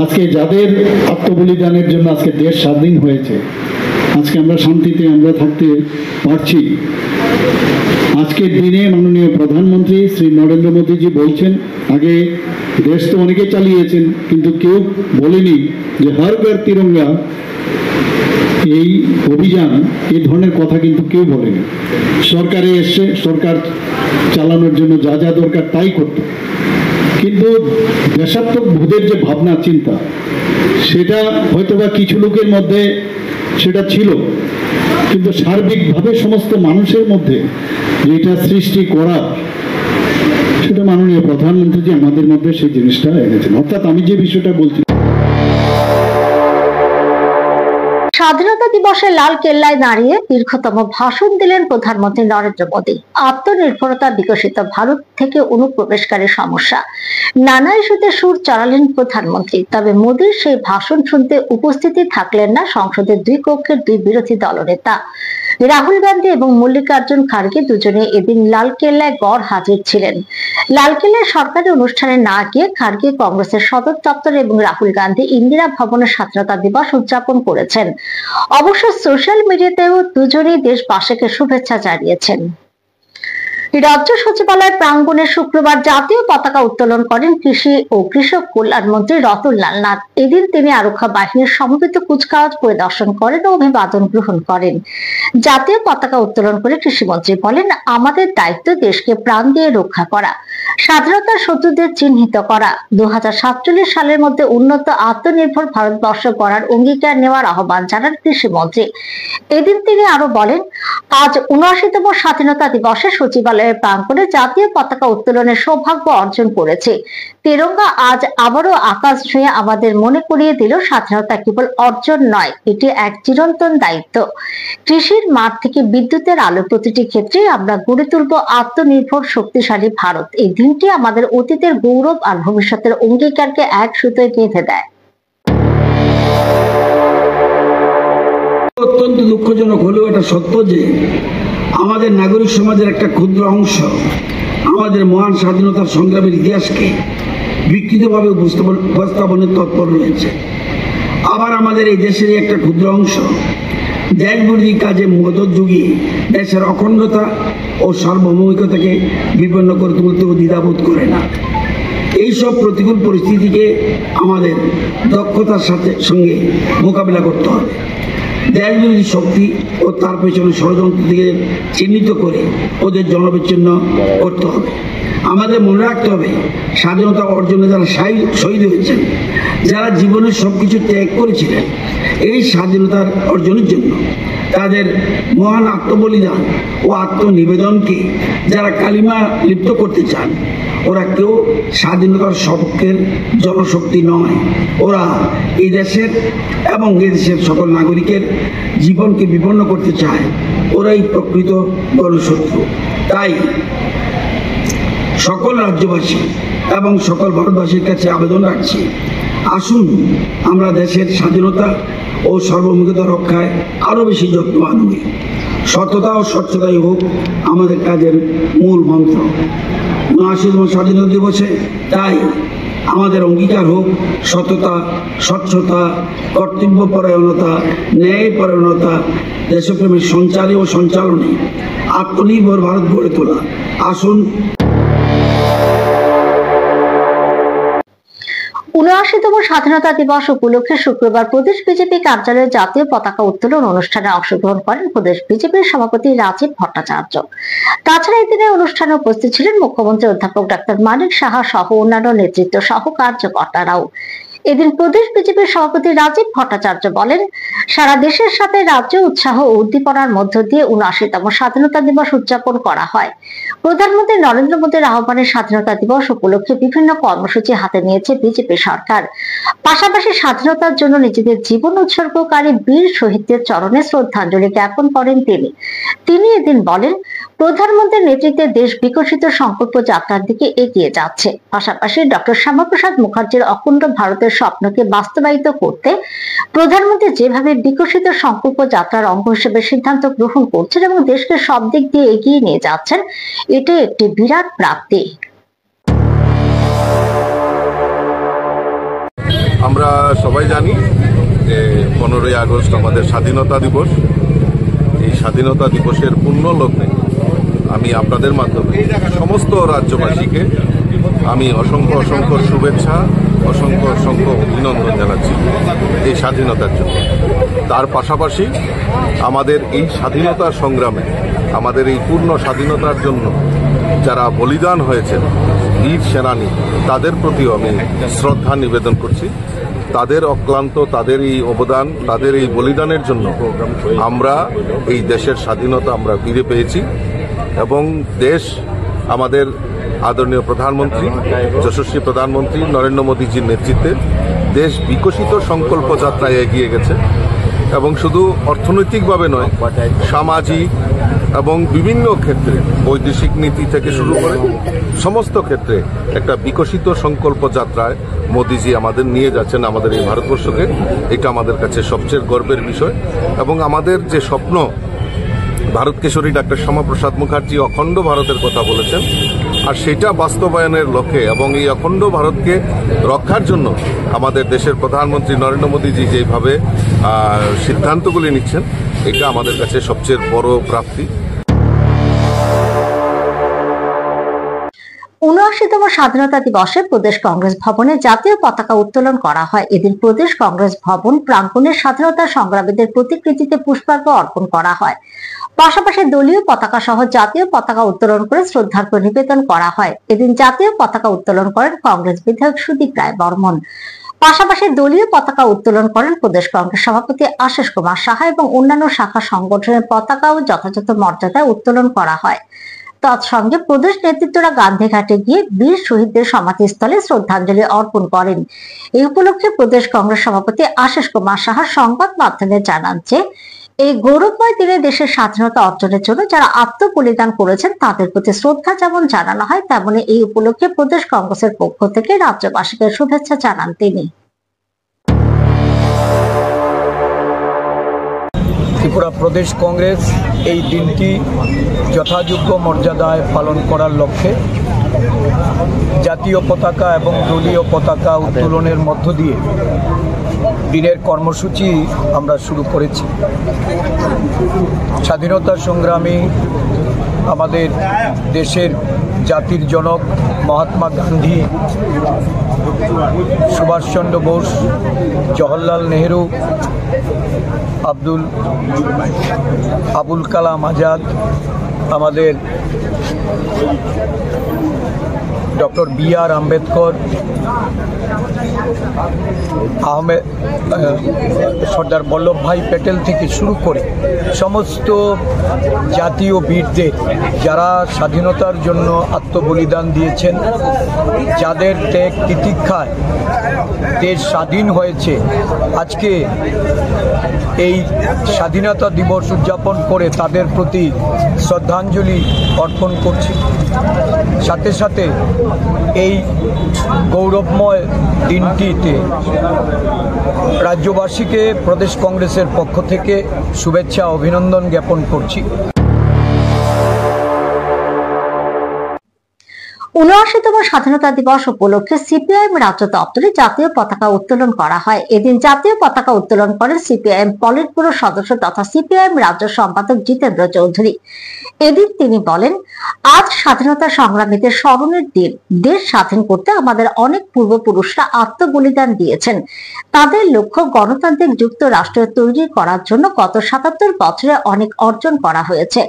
আজকে যাদের আত্মবলিদানের জন্য আজকে দেশ স্বাধীন হয়েছে, আজকে আমরা শান্তিতে আমরা থাকতে পারছি। আজকের দিনে মাননীয় প্রধানমন্ত্রী শ্রী নরেন্দ্র মোদীজি বলছেন, আগে দেশ তো অনেকে চালিয়েছেন, কিন্তু কেউ বলেনি যে হর ঘর তিরঙ্গা এই অভিযান, এই ধরনের কথা কিন্তু কেউ বলেনি। সরকারে এসে সরকার চালানোর জন্য যা যা দরকার তাই করত, কিন্তু দেশাত্মবোধের যে ভাবনা চিন্তা, সেটা হয়তোবা কিছু লোকের মধ্যে সেটা ছিল, কিন্তু সার্বিকভাবে সমস্ত মানুষের মধ্যে যেটা সৃষ্টি করা, সেটা মাননীয় প্রধানমন্ত্রী যে আমাদের মধ্যে সেই জিনিসটা এনেছেন। অর্থাৎ আমি যে বিষয়টা বলছি, স্বাধীনতা দিবসে লাল কেল্লায় দাঁড়িয়ে দীর্ঘতম ভাষণ দিলেন প্রধানমন্ত্রী নরেন্দ্র মোদী। আত্মনির্ভরতা, বিকশিত ভারত থেকে অনুপ্রবেশকারী সমস্যা, নানা ইস্যুতে সুর চড়ালেন প্রধানমন্ত্রী। তবে মোদীর সেই ভাষণ শুনতে উপস্থিতি থাকলেন না সংসদের দুই কক্ষের দুই বিরোধী দলনেতা রাহুল গান্ধী এবং মল্লিকার্জুন খাড়গে। দুজনে এদিন লালকেল্লায় গড় হাজির ছিলেন। লালকেল্লায় সরকারি অনুষ্ঠানে না গিয়ে খাড়গে কংগ্রেসের সদর দপ্তরে এবং রাহুল গান্ধী ইন্দিরা ভবনে স্বাধীনতা দিবস উদযাপন করেছেন। অবশ্য সোশ্যাল মিডিয়াতেও দুজনেই দেশবাসীকে শুভেচ্ছা জানিয়েছেন। রাজ্য সচিবালয় প্রাঙ্গণে শুক্রবার জাতীয় পতাকা উত্তোলন করেন কৃষি ও কৃষক কল্যাণ মন্ত্রী রতনলাল নাথ। এদিন তিনি আরক্ষা বাহিনীর সমবেত কুচকাওয়াজ পরিদর্শন করেন ও অভিবাদন গ্রহণ করেন। জাতীয় পতাকা উত্তোলন করে কৃষিমন্ত্রী বলেন, আমাদের দায়িত্ব দেশকে প্রাণ দিয়ে রক্ষা করা, স্বাধীনতার শত্রুদের চিহ্নিত করা, 2047 সালের মধ্যে উন্নত আত্মনির্ভর ভারতবর্ষ গড়ার অঙ্গীকার নেওয়ার আহ্বান জানান কৃষিমন্ত্রী। এদিন তিনি আরো বলেন, আজ 79তম স্বাধীনতা দিবসে সচিবালয়ের প্রাঙ্গণে জাতীয় পতাকা উত্তোলনের সৌভাগ্য অর্জন করেছে। তেরঙ্গা আজ আবারও আকাশ ছুঁয়ে আমাদের মনে করিয়ে দিল, স্বাধীনতা কেবল অর্জন নয়, এটি এক চিরন্তন দায়িত্ব। কৃষির মাঠ থেকে বিদ্যুতের আলো, প্রতিটি ক্ষেত্রে আমরা গড়ে তুলব আত্মনির্ভর শক্তিশালী ভারত। এই দিনটি আমাদের অতীতের গৌরব আর ভবিষ্যতের অঙ্গীকারকে এক সুতোয় বেঁধে দেয়। অত্যন্ত দুঃখজনক হলেও এটা সত্য যে আমাদের নাগরিক সমাজের একটা ক্ষুদ্র অংশ আমাদের মহান স্বাধীনতার সংগ্রামের ইতিহাসকে বিকৃতভাবে উপস্থাপনের তৎপর রয়েছে। আবার আমাদের এই দেশেরই একটা ক্ষুদ্র অংশ দেশবিরোধী কাজে মদত যুগিয়ে দেশের অখণ্ডতা ও সার্বভৌমিকতাকে বিপন্ন করে তুলতেও দ্বিধাবোধ করে না। এইসব প্রতিকূল পরিস্থিতিকে আমাদের দক্ষতার সঙ্গে মোকাবিলা করতে হবে। দেশবিরোধী শক্তি ও তার পেছনে ষড়যন্ত্রীদের চিহ্নিত করে ওদের জনবিচ্ছিন্ন করতে হবে। আমাদের মনে রাখতে হবে, স্বাধীনতা অর্জনে যারা শহীদ হয়েছেন, যারা জীবনের সবকিছু ত্যাগ করেছিলেন এই স্বাধীনতার অর্জনের জন্য, তাদের মহান আত্মবলিদান ও আত্মনিবেদনকে যারা কালিমা লিপ্ত করতে চান, ওরা কেউ স্বাধীনতার সপক্ষের জনশক্তি নয়। ওরা এই দেশের এবং এদেশের সকল নাগরিকের জীবনকে বিপন্ন করতে চায়। ওরাই প্রকৃত গণশত্রু। তাই সকল রাজ্যবাসী এবং সকল ভারতবাসীর কাছে আবেদন রাখছি, আসুন আমরা দেশের স্বাধীনতা ও সার্বভৌমিকতা রক্ষায় আরও বেশি যত্নবান হই। সততা ও স্বচ্ছতাই হোক আমাদের কাজের মূল মন্ত্র। 79তম স্বাধীনতা দিবসে তাই আমাদের অঙ্গীকার হোক সততা, স্বচ্ছতা, কর্তব্যপরায়ণতা, ন্যায়পরায়ণতা, দেশপ্রেমের সঞ্চারে ও সঞ্চালনে আত্মনির্ভর ভারত গড়ে তোলা। আসুন 79তম স্বাধীনতা দিবস উপলক্ষে শুক্রবার প্রদেশ বিজেপি কার্যালয়ে জাতীয় পতাকা উত্তোলন অনুষ্ঠানে অংশগ্রহণ করেন প্রদেশ বিজেপির সভাপতি রাজীব ভট্টাচার্য। তাছাড়া এই দিনের অনুষ্ঠানে উপস্থিত ছিলেন মুখ্যমন্ত্রী অধ্যাপক ডাক্তার মানিক সাহা সহ অন্যান্য নেতৃত্ব সহ কার্যকর্তারাও। এদিন প্রদেশ বিজেপির সভাপতি রাজীব ভট্টাচার্য বলেন, সারা দেশের সাথে রাজ্য উৎসাহ ও উদ্দীপনার মধ্য দিয়ে 79তম স্বাধীনতা দিবস উদযাপন করা হয়। প্রধানমন্ত্রী নরেন্দ্র মোদীর আহ্বানে স্বাধীনতা দিবস উপলক্ষে বিভিন্ন কর্মসূচি হাতে নিয়েছে বিজেপি সরকার। পাশাপাশি স্বাধীনতার জন্য নিজেদের জীবন উৎসর্গকারী বীর শহীদদের চরণে শ্রদ্ধাঞ্জলি জ্ঞাপন করেন তিনি এদিন বলেন, প্রধানমন্ত্রীর নেতৃত্বে দেশ বিকশিত সংকল্প যাত্রার দিকে এগিয়ে যাচ্ছে। পাশাপাশি ডক্টর শ্যামাপ্রসাদ মুখার্জির অখণ্ড ভারতের স্বপ্নকে বাস্তবায়িত করতে প্রধানমন্ত্রী যেভাবে বিকশিত সংকল্প যাত্রার অঙ্গ হিসেবে সিদ্ধান্ত গ্রহণ করছেন এবং দেশকে সব দিক দিয়ে এগিয়ে নিয়ে যাচ্ছেন, এটি একটি বিরাট প্রাপ্তি। আমরা সবাই জানি যে 15ই আগস্ট আমাদের স্বাধীনতা দিবস। এই স্বাধীনতা দিবসের পূর্ণ লগ্নে আমি আপনাদের মাধ্যমে সমস্ত রাজ্যবাসীকে আমি অসংখ্য অসংখ্য শুভেচ্ছা, অসংখ্য অসংখ্য অভিনন্দন জানাচ্ছি এই স্বাধীনতার জন্য। তার পাশাপাশি আমাদের এই স্বাধীনতা সংগ্রামে, আমাদের এই পূর্ণ স্বাধীনতার জন্য যারা বলিদান হয়েছেন, বীর সেনানী, তাদের প্রতিও আমি শ্রদ্ধা নিবেদন করছি। তাদের অক্লান্ত, তাদের এই অবদান, তাদের এই বলিদানের জন্য আমরা এই দেশের স্বাধীনতা আমরা ফিরে পেয়েছি এবং দেশ আমাদের আদরণীয় প্রধানমন্ত্রী, যশস্বী প্রধানমন্ত্রী নরেন্দ্র মোদীজির নেতৃত্বে দেশ বিকশিত সংকল্প যাত্রায় এগিয়ে গেছে এবং শুধু অর্থনৈতিকভাবে নয়, সামাজিক এবং বিভিন্ন ক্ষেত্রে বৈদেশিক নীতি থেকে শুরু করে সমস্ত ক্ষেত্রে একটা বিকশিত সংকল্প যাত্রায় মোদিজি আমাদের নিয়ে যাচ্ছেন আমাদের এই ভারতবর্ষকে। এটা আমাদের কাছে সবচেয়ে গর্বের বিষয় এবং আমাদের যে স্বপ্ন, ভারত কেশরী ডক্টর শ্যামাপ্রসাদ মুখার্জি অখণ্ড ভারতের কথা বলেছেন, আর সেটা বাস্তবায়নের লক্ষ্যে এবং এই অখণ্ড ভারতকে রক্ষার জন্য আমাদের দেশের প্রধানমন্ত্রী নরেন্দ্র মোদীজি যেভাবে সিদ্ধান্তগুলি নিচ্ছেন, এটা আমাদের কাছে সবচেয়ে বড় প্রাপ্তি। ৭৯তম স্বাধীনতা দিবসে প্রদেশ কংগ্রেস ভবনে জাতীয় পতাকা উত্তোলন করা হয়। এদিন প্রদেশ কংগ্রেস ভবন প্রাঙ্গণে স্বাধীনতা সংগ্রামীদের প্রতিকৃতিতে পুষ্পার্ঘ্য অর্পণ করা হয়। পাশাপাশি দলীয় পতাকা সহ জাতীয় পতাকা উত্তোলন করে শ্রদ্ধার্ঘ্য নিবেদন করা হয়। এদিন জাতীয় পতাকা উত্তোলন করেন কংগ্রেস বিধায়ক সুদীপ রায় বর্মন। পাশাপাশি দলীয় পতাকা উত্তোলন করেন প্রদেশ কংগ্রেস সভাপতি আশিস কুমার সাহা এবং অন্যান্য শাখা সংগঠনের পতাকাও যথাযথ মর্যাদায় উত্তোলন করা হয়। তৎসঙ্গে প্রদেশ নেতৃত্বরা গান্ধীঘাটে গিয়ে বীর শহীদদের সমাধিস্থলে শ্রদ্ধাঞ্জলি অর্পণ করেন। এই উপলক্ষে প্রদেশ কংগ্রেস সভাপতি আশিস কুমার সাহা সংবাদ মাধ্যমে জানান যে এই গৌরবময় দিনে দেশের স্বাধীনতা অর্জনের জন্য যারা আত্মবলিদান করেছেন তাদের প্রতি শ্রদ্ধা যেমন জানানো হয়, তেমনি এই উপলক্ষে প্রদেশ কংগ্রেসের পক্ষ থেকে রাজ্যবাসীকে শুভেচ্ছা জানান তিনি। ত্রিপুরা প্রদেশ কংগ্রেস এই দিনটি যথাযোগ্য মর্যাদায় পালন করার লক্ষ্যে জাতীয় পতাকা এবং দলীয় পতাকা উত্তোলনের মধ্য দিয়ে দিনের কর্মসূচি আমরা শুরু করেছি। স্বাধীনতা সংগ্রামী আমাদের দেশের জাতির জনক মহাত্মা গান্ধী, সুভাষচন্দ্র বোস, জওহরলাল নেহেরু, আবুল কালাম আজাদ, আমাদের ডক্টর বি.আর. আম্বেদকর, সর্দার বল্লভভাই প্যাটেল থেকে শুরু করে সমস্ত জাতীয় বীরদের যারা স্বাধীনতার জন্য আত্মবলিদান দিয়েছেন, যাদের ত্যাগ তিতিক্ষায় দেশ স্বাধীন হয়েছে, আজকে এই স্বাধীনতা দিবস উদযাপন করে তাদের প্রতি শ্রদ্ধাঞ্জলি অর্পণ করছি। সাথে সাথে এই গৌরবময় দিনটিতে রাজ্যবাসীকে প্রদেশ কংগ্রেসের পক্ষ থেকে শুভেচ্ছা অভিনন্দন জ্ঞাপন করছি। ৭৯তম স্বাধীনতা দিবস উপলক্ষে সিপিআইএম রাজ্য দপ্তরে জাতীয় পতাকা উত্তোলন করা হয়। এদিন জাতীয় পতাকা উত্তোলন করেন সিপিআইএম পলিট ব্যুরো সদস্য তথা সিপিআইএম রাজ্য সম্পাদক জিতেন্দ্র চৌধুরী। এদিন তিনি বলেন, আজ স্বাধীনতা সংগ্রামীদের স্মরণের দিন। দেশ স্বাধীন করতে আমাদের অনেক পূর্বপুরুষরা আত্মবলিদান দিয়েছেন। তাদের লক্ষ্য গণতান্ত্রিক যুক্ত রাষ্ট্র তৈরি করার জন্য গত ৭৭ বছরে অনেক অর্জন করা হয়েছে।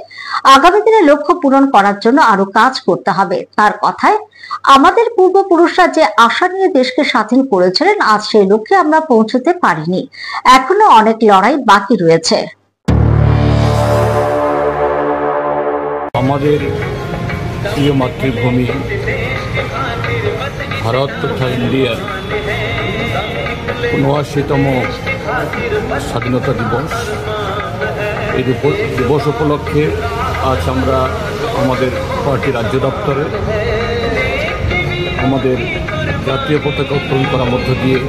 আগামী দিনে লক্ষ্য পূরণ করার জন্য আরো কাজ করতে হবে। তার কথায়, আমাদের পূর্বপুরুষরা যে আশা নিয়ে দেশকে স্বাধীন করেছিলেন, আজ সেই লক্ষ্যে আমরা পৌঁছতে পারিনি। এখনো অনেক লড়াই বাকি রয়েছে। আমাদের প্রিয় মাতৃভূমি ভারত তথা ইন্ডিয়ার ৭৯তম স্বাধীনতা দিবস, এই দিবস উপলক্ষে আজ আমরা আমাদের পার্টি রাজ্য দপ্তরে আমাদের জাতীয় পতাকা উত্তোলন করার মধ্য দিয়ে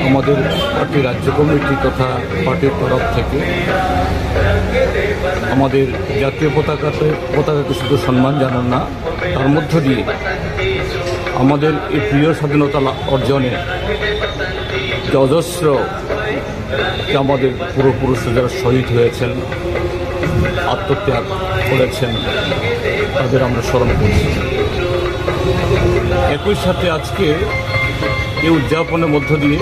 আমাদের পার্টি রাজ্য কমিটি তথা পার্টির তরফ থেকে আমাদের জাতীয় পতাকাকে শুধু সম্মান জানান না, তার মধ্য দিয়ে আমাদের এই প্রিয় স্বাধীনতা অর্জনে যে অজস্র আমাদের পূর্বপুরুষরা যারা শহীদ হয়েছেন, আত্মত্যাগ করেছেন, তাদের আমরা স্মরণ করছি। একই সাথে আজকে এই উদযাপনের মধ্য দিয়ে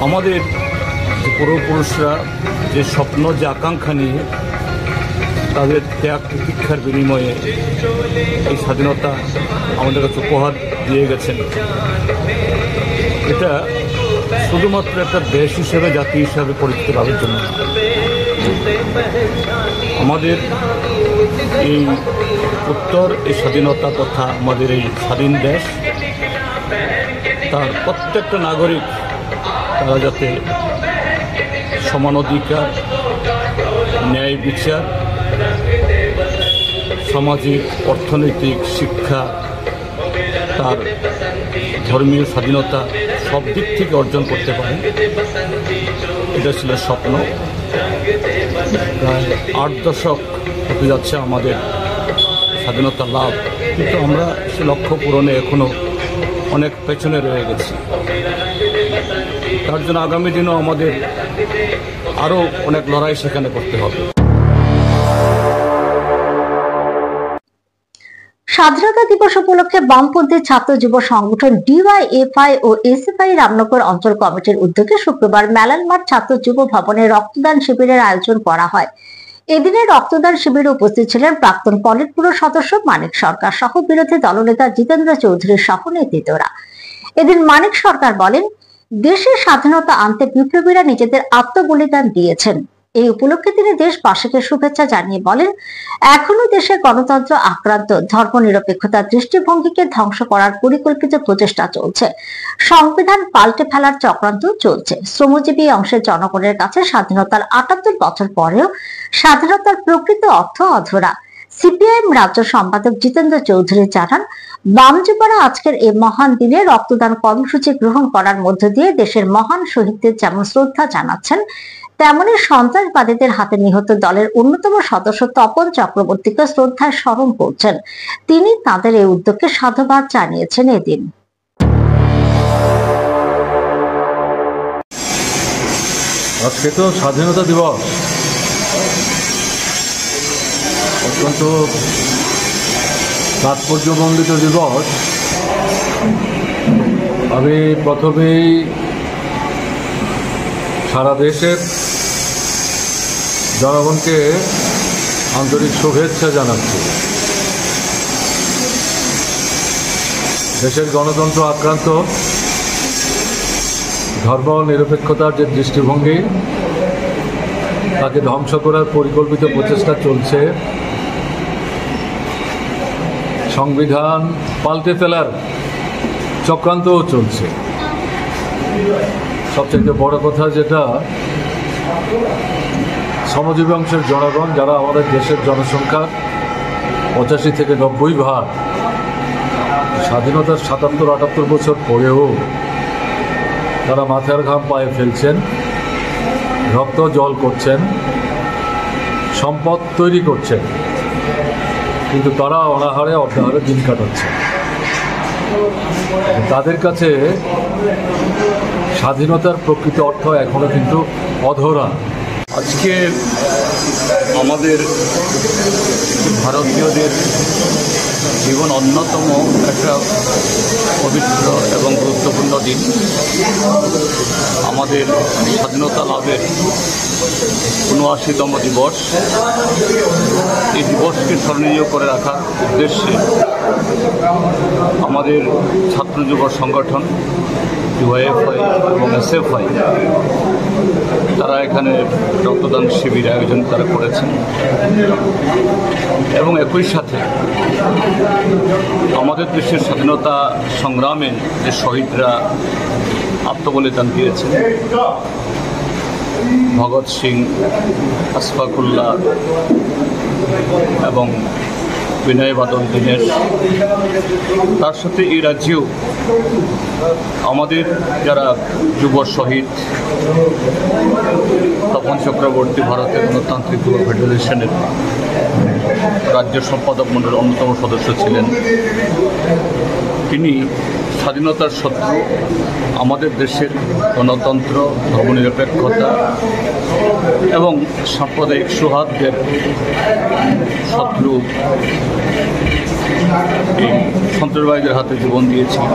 আমাদের যে পূর্বপুরুষরা যে স্বপ্ন, যে আকাঙ্ক্ষা নিয়ে তাদের ত্যাগ তিতিক্ষার বিনিময়ে এই স্বাধীনতা আমাদের কাছে উপহার দিয়ে গেছেন, এটা শুধুমাত্র একটা দেশ হিসেবে, জাতি হিসাবে পরিচিত লাভের জন্য না, আমাদের এই উত্তর এই স্বাধীনতা তথা আমাদের এই স্বাধীন দেশ, তার প্রত্যেকটা নাগরিক তারা যাতে সমান অধিকার, ন্যায় বিচার, সামাজিক, অর্থনৈতিক, শিক্ষা, তার ধর্মীয় স্বাধীনতা সব দিক থেকে অর্জন করতে পারে। এটা ছিল স্বপ্ন। প্রায় 8 দশক হতে যাচ্ছে আমাদের স্বাধীনতা লাভ, কিন্তু আমরা সে লক্ষ্য পূরণে এখনও অনেক পেছনে রয়ে গেছি। তার জন্য আগামী দিনেও আমাদের আরও অনেক লড়াই সেখানে করতে হবে। স্বাধীনতা দিবস উপলক্ষে বামপন্থী ছাত্র যুব সংগঠন ডিওয়াইএফআই ও এসএফআই রামনগর অঞ্চল কমিটির উদ্যোগে শুক্রবার মেলানমাঠ ছাত্র যুব ভবনে রক্তদান শিবিরের আয়োজন করা হয়। এদিনে রক্তদান শিবিরে উপস্থিত ছিলেন প্রাক্তন পলিট ব্যুরো সদস্য মানিক সরকার সহ বিরোধী দলনেতা জিতেন্দ্র চৌধুরী সহ নেতৃত্বরা। এদিন মানিক সরকার বলেন, দেশের স্বাধীনতা আনতে বিপ্লবীরা নিজেদের আত্মবলিদান দিয়েছেন। এই উপলক্ষে তিনি দেশবাসীকে শুভেচ্ছা জানিয়ে বলেন, এখনো দেশে গণতন্ত্র আক্রান্ত, ধর্মনিরপেক্ষতার দৃষ্টিভঙ্গিকে ধ্বংস করার পরিকল্পিত প্রচেষ্টা চলছে, সংবিধান পাল্টে ফেলার চক্রান্ত চলছে। শ্রমজীবী অংশের জনগণের কাছে স্বাধীনতার ৭৮ বছর পরেও স্বাধীনতার প্রকৃত অর্থ অধরা। সিপিআইএম রাজ্য সম্পাদক জিতেন্দ্র চৌধুরী জানান, বামযুবরা আজকের এই মহান দিনে রক্তদান কর্মসূচি গ্রহণ করার মধ্য দিয়ে দেশের মহান শহীদদের যেমন শ্রদ্ধা জানাচ্ছেন, তেমনি সন্ত্রাসবাদীদের হাতে নিহত দলের অন্যতম সদস্য তপন চক্রবর্তীকে শ্রদ্ধায় স্মরণ করছেন। তিনি তাদের এই উদ্যোগকে সাধুবাদ জানিয়েছেন। এদিন আজকে তো স্বাধীনতা দিবস, অত্যন্ত তাৎপর্যমণ্ডিত দিবস। আমি প্রথমেই সারা দেশের জনগণকে আন্তরিক শুভেচ্ছা জানাচ্ছি। দেশের গণতন্ত্র আক্রান্ত, ধর্ম নিরপেক্ষতার যে দৃষ্টিভঙ্গি তাকে ধ্বংস করার পরিকল্পিত প্রচেষ্টা চলছে, সংবিধান পাল্টে ফেলার চক্রান্তও চলছে। সবচেয়ে বড় কথা যেটা, শ্রমজীবী অংশের জনগণ, যারা আমাদের দেশের জনসংখ্যার 85 থেকে 90%, স্বাধীনতার 77-78 বছর পরেও তারা মাথার ঘাম পায়ে ফেলছেন, রক্ত জল করছেন, সম্পদ তৈরি করছেন, কিন্তু তারা অনাহারে অর্ধাহারে দিন কাটাচ্ছে। তাদের কাছে স্বাধীনতার প্রকৃত অর্থ এখনো কিন্তু অধরা। আজকে আমাদের ভারতীয়দের জীবন অন্যতম একটা পবিত্র এবং গুরুত্বপূর্ণ দিন। আমাদের স্বাধীনতা লাভের ৭৯তম দিবস। এই দিবসকে স্মরণীয় করে রাখার উদ্দেশ্যে আমাদের ছাত্র যুব সংগঠন ডিওয়াইএফআই এবং এসএফআই তারা এখানে রক্তদান শিবির আয়োজন তারা করেছেন, এবং একই সাথে আমাদের দেশের স্বাধীনতা সংগ্রামে যে শহীদরা আত্মবলিদান দিয়েছেন, ভগৎ সিং, আশফাকুল্লাহ এবং বিনয় বাদল দীনেশ, তার সাথে এই রাজ্যেও আমাদের যারা যুব শহীদ, তপন চক্রবর্তী ভারতের গণতান্ত্রিক যুব ফেডারেশনের রাজ্য সম্পাদক মণ্ডলের অন্যতম সদস্য ছিলেন। তিনি স্বাধীনতার শত্রু, আমাদের দেশের গণতন্ত্র, ধর্মনিরপেক্ষতা এবং সাম্প্রদায়িক সৌহার্দ্যের শত্রু এই সন্ত্রাসবাদীদের হাতে জীবন দিয়েছিলেন।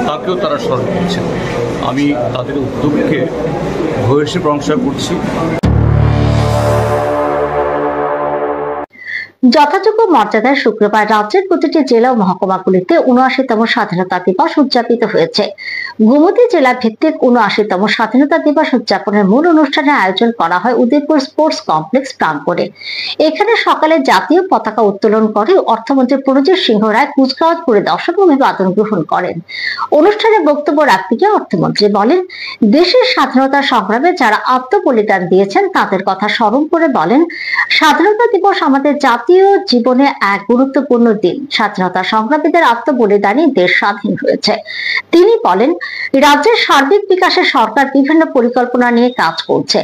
তাকেও তারা স্মরণ করছেন। আমি তাদের উদ্যোগকে ভূয়সী প্রশংসা করছি। যথাযোগ্য মর্যাদায় শুক্রবার রাজ্যের প্রতিটি জেলা ও মহকুমাগুলিতে ৭৯তম স্বাধীনতা দিবস উদযাপিত হয়েছে। গোমতী জেলা ভিত্তিক ৭৯তম স্বাধীনতা দিবস উদযাপনের মূল অনুষ্ঠানের আয়োজন করা হয় উদয়পুর স্পোর্টস কমপ্লেক্স প্রাঙ্গণে। এখানে সকালে জাতীয় পতাকা উত্তোলন করে অর্থমন্ত্রী প্রণজিৎ সিংহ রায় কুচকাওয়াজ পরিদর্শন ও অভিবাদন গ্রহণ করেন। অনুষ্ঠানে বক্তব্য রাখতে গিয়ে অর্থমন্ত্রী বলেন, দেশের স্বাধীনতা সংগ্রামে যারা আত্মবলিদান দিয়েছেন তাদের কথা স্মরণ করে বলেন, স্বাধীনতা দিবস আমাদের জাতীয় জীবনে এক গুরুত্বপূর্ণ দিন। স্বাধীনতা সংগ্রামীদের আত্মবলিদানে দেশ স্বাধীন হয়েছে। তিনি বলেন, রাজ্যের সার্বিক বিকাশে সরকার বিভিন্ন পরিকল্পনা নিয়ে কাজ করছে।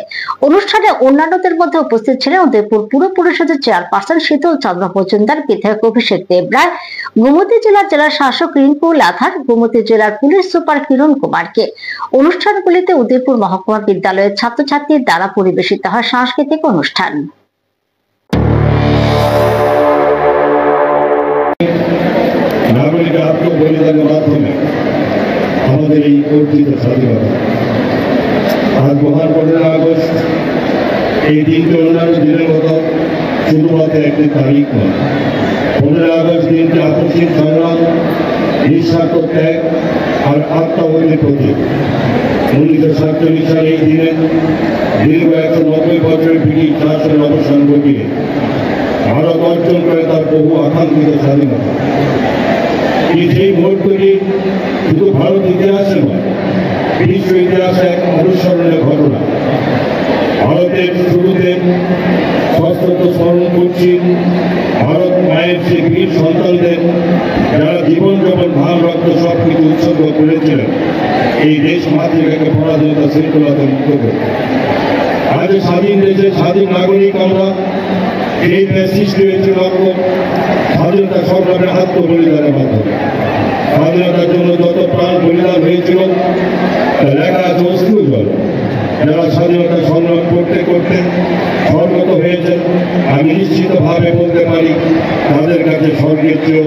অনুষ্ঠানে অন্যান্যদের মধ্যে উপস্থিত ছিলেন উদয়পুর পুর পরিষদের চেয়ারপারসন শীতল চন্দ্র মজুমদার, বিধায়ক অভিষেক দেবরায়, গোমতী জেলার শাসক রিঙ্কু লাথার, গোমতী জেলার পুলিশ সুপার কিরণ কুমারকে। অনুষ্ঠানগুলিতে উদয়পুর মহকুমা বিদ্যালয়ের ছাত্রছাত্রীর দ্বারা পরিবেশিত হয় সাংস্কৃতিক অনুষ্ঠান। নাগরিকের আত্মবলিদানের মাধ্যমে আমাদের এই অর্জিত স্বাধীনতা আজ মহান 15 আগস্ট এই দিনটি অন্যান্য দিনের মতো শুধুমাত্র একটি তারিখ নয়। 15 আগস্ট দিনটি আপসীন সংগ্রাম, নিঃস্বার্থ ত্যাগ আর আত্মবলির প্রতীক। 1947 সালে এই দিনে দীর্ঘ 190 বছরের ব্রিটিশ শাসনের অবসান ঘটিয়ে ভারত অর্জন করে তার বহু আকাঙ্ক্ষিত স্বাধীনতা। সেই মুহূর্তটি শুধু ভারত ইতিহাসে নয়, বিশ্ব ইতিহাসে এক অনুসরণের ঘটনা। ভারতের শুরুতে সশস্ত্র স্মরণ করছি ভারত মায়ের সেই বীর সন্তানদের, যারা জীবন যখন ঘাম রক্ত সবকিছু উৎসর্গ করেছিলেন এই দেশ মাতৃকাকে পরাধীনতা শৃঙ্খলাতে মুক্ত করে। আজ স্বাধীন দেশে স্বাধীন নাগরিক আমরা, এই দেশ সৃষ্টি হয়েছিল স্বাধীনতা সংগ্রামের আত্মবলিদানের মাধ্যমে। স্বাধীনতার জন্য যত প্রাণ বলিদান হয়েছিল লেখা আছে অশ্রুজল। যারা স্বাধীনতা সংগ্রাম করতে করতে স্বর্গত হয়েছেন, আমি নিশ্চিতভাবে বলতে পারি তাদের কাছে স্বর্গের চেয়েও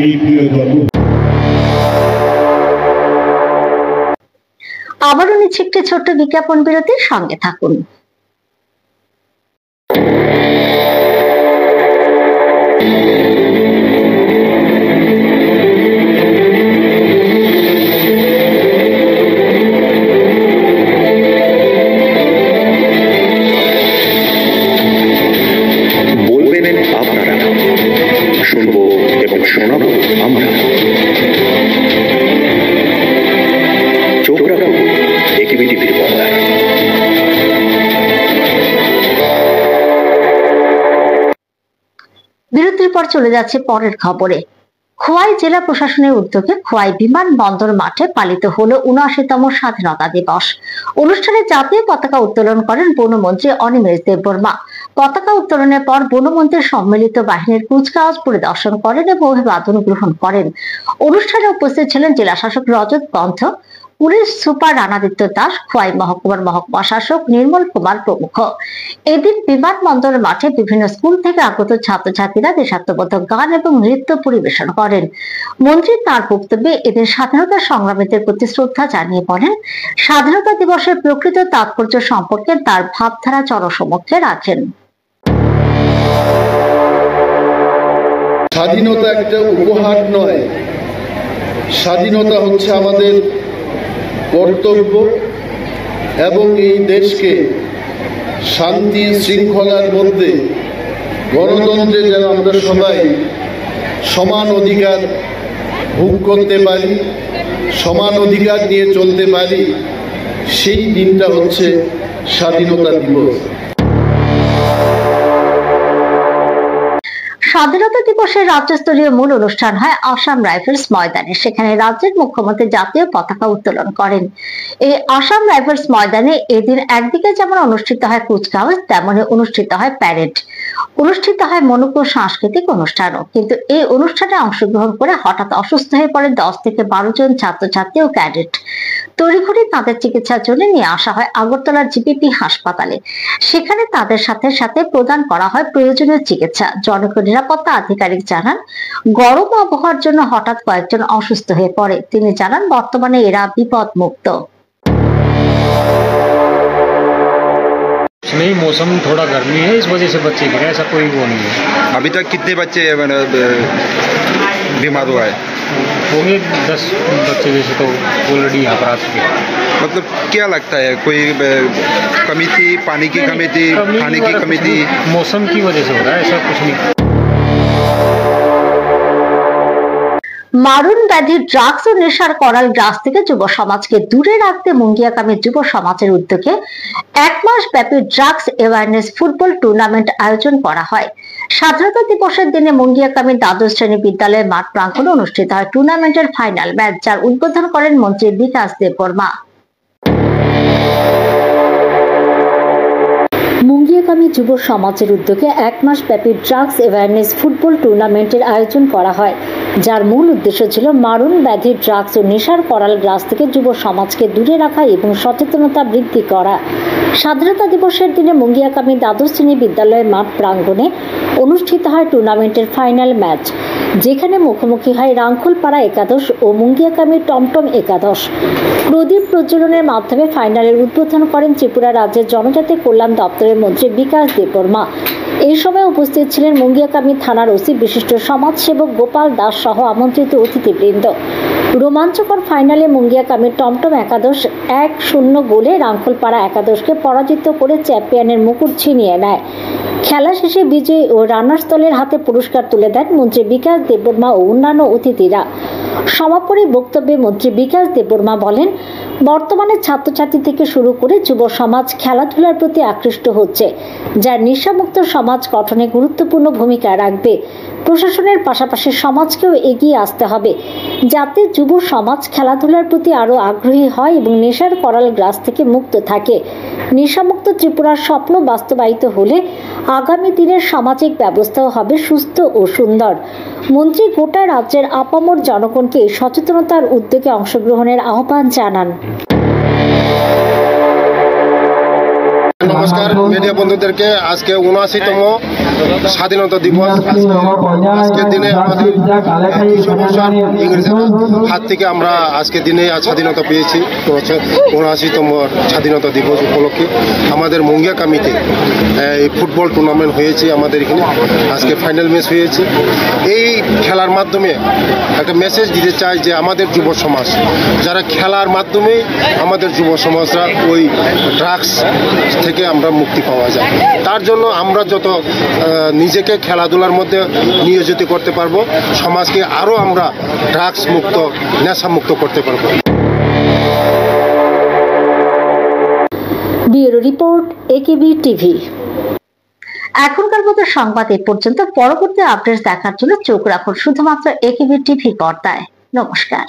এই প্রিয় জন্ম। আবারও নিচ্ছে একটি ছোট্ট বিজ্ঞাপন বিরতির সঙ্গে থাকুন। বিরতির পর চলে যাচ্ছে পরের খবরে। খোয়াই জেলা প্রশাসনের উদ্যোগে খোয়াই বিমানবন্দর মাঠে পালিত হলো ৭৯তম স্বাধীনতা দিবস। অনুষ্ঠানে জাতীয় পতাকা উত্তোলন করেন বনমন্ত্রী অনিমেষ দেববর্মা। পতাকা উত্তোলনের পর বনমন্ত্রীর সম্মিলিত বাহিনীর কুচকাওয়াজ পরিদর্শন করেন এবং অভিবাদন গ্রহণ করেন। অনুষ্ঠানে উপস্থিত ছিলেন জেলা শাসক রজত পন্থ, পুলিশ সুপার রানাদিত্য দাস, খোয়াই মহকুমার মহকুমা শাসক নির্মল কুমার প্রমুখ। এদিন বিমানবন্দর মাঠে বিভিন্ন স্কুল থেকে আগত ছাত্রছাত্রীরা দেশাত্মবোধক গান এবং নৃত্য পরিবেশন করেন। মন্ত্রী তার বক্তব্যে এদিন স্বাধীনতা সংগ্রামীদের প্রতি শ্রদ্ধা জানিয়ে বলেন, স্বাধীনতা দিবসের প্রকৃত তাৎপর্য সম্পর্কে তার ভাবধারা জনসমক্ষে রাখেন। স্বাধীনতা একটা উপহার নয়, স্বাধীনতা হচ্ছে আমাদের কর্তব্য এবং এই দেশকে শান্তি শৃঙ্খলার মধ্যে গণতন্ত্রে যেন আমরা সবাই সমান অধিকার ভোগ করতে পারি, সমান অধিকার নিয়ে চলতে পারি, সেই দিনটা হচ্ছে স্বাধীনতা দিবস। স্বাধীনতা দিবসের রাজ্যস্তরীয় মূল অনুষ্ঠান হয় আসাম রাইফেলস ময়দানে। সেখানে রাজ্যের মুখ্যমন্ত্রী জাতীয় পতাকা উত্তোলন করেন। এই আসাম রাইফেলস ময়দানে এদিন একদিকে যেমন অনুষ্ঠিত হয় কুচকাওয়াজ, তেমনি অনুষ্ঠিত হয় প্যারেড, অনুষ্ঠিত হয় মনোজ্ঞ সাংস্কৃতিক অনুষ্ঠানও। কিন্তু এই অনুষ্ঠানে অংশগ্রহণ করে হঠাৎ অসুস্থ হয়ে পড়ে 10 থেকে 12 জন ছাত্রছাত্রী ও ক্যাডেট। তড়িঘড়ি তাদের চিকিৎসার জন্য নিয়ে আসা হয় আগরতলার জিপিপি হাসপাতালে। সেখানে তাদের সাথে সাথে প্রদান করা হয় প্রয়োজনীয় চিকিৎসা। জনক নিরাপত্তা আধিকারিক জানান, গরম আবহাওয়ার জন্য হঠাৎ কয়েকজন অসুস্থ হয়ে পড়ে। তিনি জানান, বর্তমানে এরা বিপদ মুক্ত। में ही मौसम थोड़ा गर्मी है, इस वजह से बच्चे गिरे, ऐसा कोई वो नहीं है। अभी तक कितने बच्चे बीमार हुआ है? होंगे 10 बच्चे जैसे तो ऑलरेडी यहाँ पर आ चुके हैं। मतलब क्या लगता है, कोई कमी थी, पानी की कमी थी, खाने की कमी थी? मौसम की वजह से हो रहा है, ऐसा कुछ नहीं। মারণ ব্যাধি ড্রাগস ও নেশার করাল গ্রাস থেকে যুব সমাজকে দূরে রাখতে মুঙ্গিয়াকামী যুব সমাজের উদ্যোগে 1 মাস ব্যাপী ড্রাগস অ্যাওয়ারনেস ফুটবল টুর্নামেন্ট আয়োজন করা হয়। স্বাধীনতা দিবসের দিনে মুঙ্গিয়াকামী দ্বাদশ শ্রেণী বিদ্যালয়ের মাঠ প্রাঙ্গণে অনুষ্ঠিত হয় টুর্নামেন্টের ফাইনাল ম্যাচ, যার উদ্বোধন করেন মন্ত্রী বিকাশ দেববর্মা। মুঙ্গিয়াকামী যুব সমাজের উদ্যোগে 1 মাস ব্যাপী ড্রাগস অ্যাওয়ারনেস ফুটবল টুর্নামেন্টের আয়োজন করা হয়, যার মূল উদ্দেশ্য ছিল মারণ ব্যাধি ড্রাগস ও নেশার করাল গ্রাস থেকে যুব সমাজকে দূরে রাখা এবং সচেতনতা বৃদ্ধি করা। স্বাধীনতা দিবসের দিনে মুঙ্গিয়াকামী দ্বাদশ শ্রেণী বিদ্যালয়ের মাঠ প্রাঙ্গণে অনুষ্ঠিত হয় টুর্নামেন্টের ফাইনাল ম্যাচ, যেখানে মুখোমুখি হয় রাঙ্কুলপাড়া একাদশ ও মুঙ্গিয়াকামী টমটম একাদশ। প্রদীপ প্রজ্বলনের মাধ্যমে ফাইনালের উদ্বোধন করেন ত্রিপুরা রাজ্যের জনজাতি কল্যাণ দপ্তরের মন্ত্রী বিকাশ দেববর্মা। এই সময় উপস্থিত ছিলেন মুঙ্গিয়াকামী থানার ওসি বিশিষ্ট সমাজসেবক গোপাল দাস সহ আমন্ত্রিত অতিথিবৃন্দ। রোমাঞ্চকর ফাইনালে মুঙ্গিয়াকামী টমটম একাদশ 1-0 গোলে রাঙ্কুলপাড়া একাদশকে পরাজিত করে চ্যাম্পিয়নের মুকুট ছিনিয়ে নেয়। খেলা শেষে বিজয়ী ও রানার্স দলের হাতে পুরস্কার তুলে দেন মন্ত্রী বিকাশ দেববর্মা ও অন্যান্য অতিথিরা। সমাপনী বক্তব্যে মন্ত্রী বিকাশ দেববর্মা বলেন, বর্তমানে ছাত্রছাত্রী থেকে শুরু করে যুব সমাজ খেলাধুলার প্রতি আকৃষ্ট হচ্ছে, যা নেশামুক্ত সমাজ গঠনে গুরুত্বপূর্ণ ভূমিকা রাখবে। প্রশাসনের পাশাপাশি সমাজকেও এগিয়ে আসতে হবে, যাতে যুব সমাজ খেলাধুলার প্রতি আরো আগ্রহী হয় এবং নেশার করাল গ্রাস থেকে মুক্ত থাকে। নেশামুক্ত ত্রিপুরার স্বপ্ন বাস্তবায়িত হলে আগামী দিনের সামাজিক ব্যবস্থাও হবে সুস্থ ও সুন্দর। মন্ত্রী গোটা রাজ্যের আপামর জনগণকে সচেতনতার উদ্যোগে অংশগ্রহণের আহ্বান জানান। নমস্কার মিডিয়া বন্ধুদেরকে, আজকে 79তম স্বাধীনতা দিবস। আজকের দিনে আমাদের ইংরেজের হাত থেকে আমরা আজকের দিনে স্বাধীনতা পেয়েছি। 79তম স্বাধীনতা দিবস উপলক্ষে আমাদের মুঙ্গিয়াকামীতে এই ফুটবল টুর্নামেন্ট হয়েছে। আমাদের এখানে আজকে ফাইনাল ম্যাচ হয়েছে। এই খেলার মাধ্যমে একটা মেসেজ দিতে চাই যে আমাদের যুব সমাজ যারা খেলার মাধ্যমে আমাদের যুব সমাজরা ওই ড্রাগস থেকে আমরা মুক্তি পাওয়া যায়। তার জন্য আমরা যত নিজেকে খেলাধুলার মধ্যে নিয়োজিত করতে পারবো, সমাজকে আরো আমরা ড্রাগস মুক্ত, নেশা মুক্ত করতে পারবো। Bureau report, AKB TV. এখনকার মতো সংবাদ এ পর্যন্ত। পরবর্তী আপডেট দেখার জন্য চোখ রাখুন শুধুমাত্র একেবি টিভি পর্দায়। নমস্কার।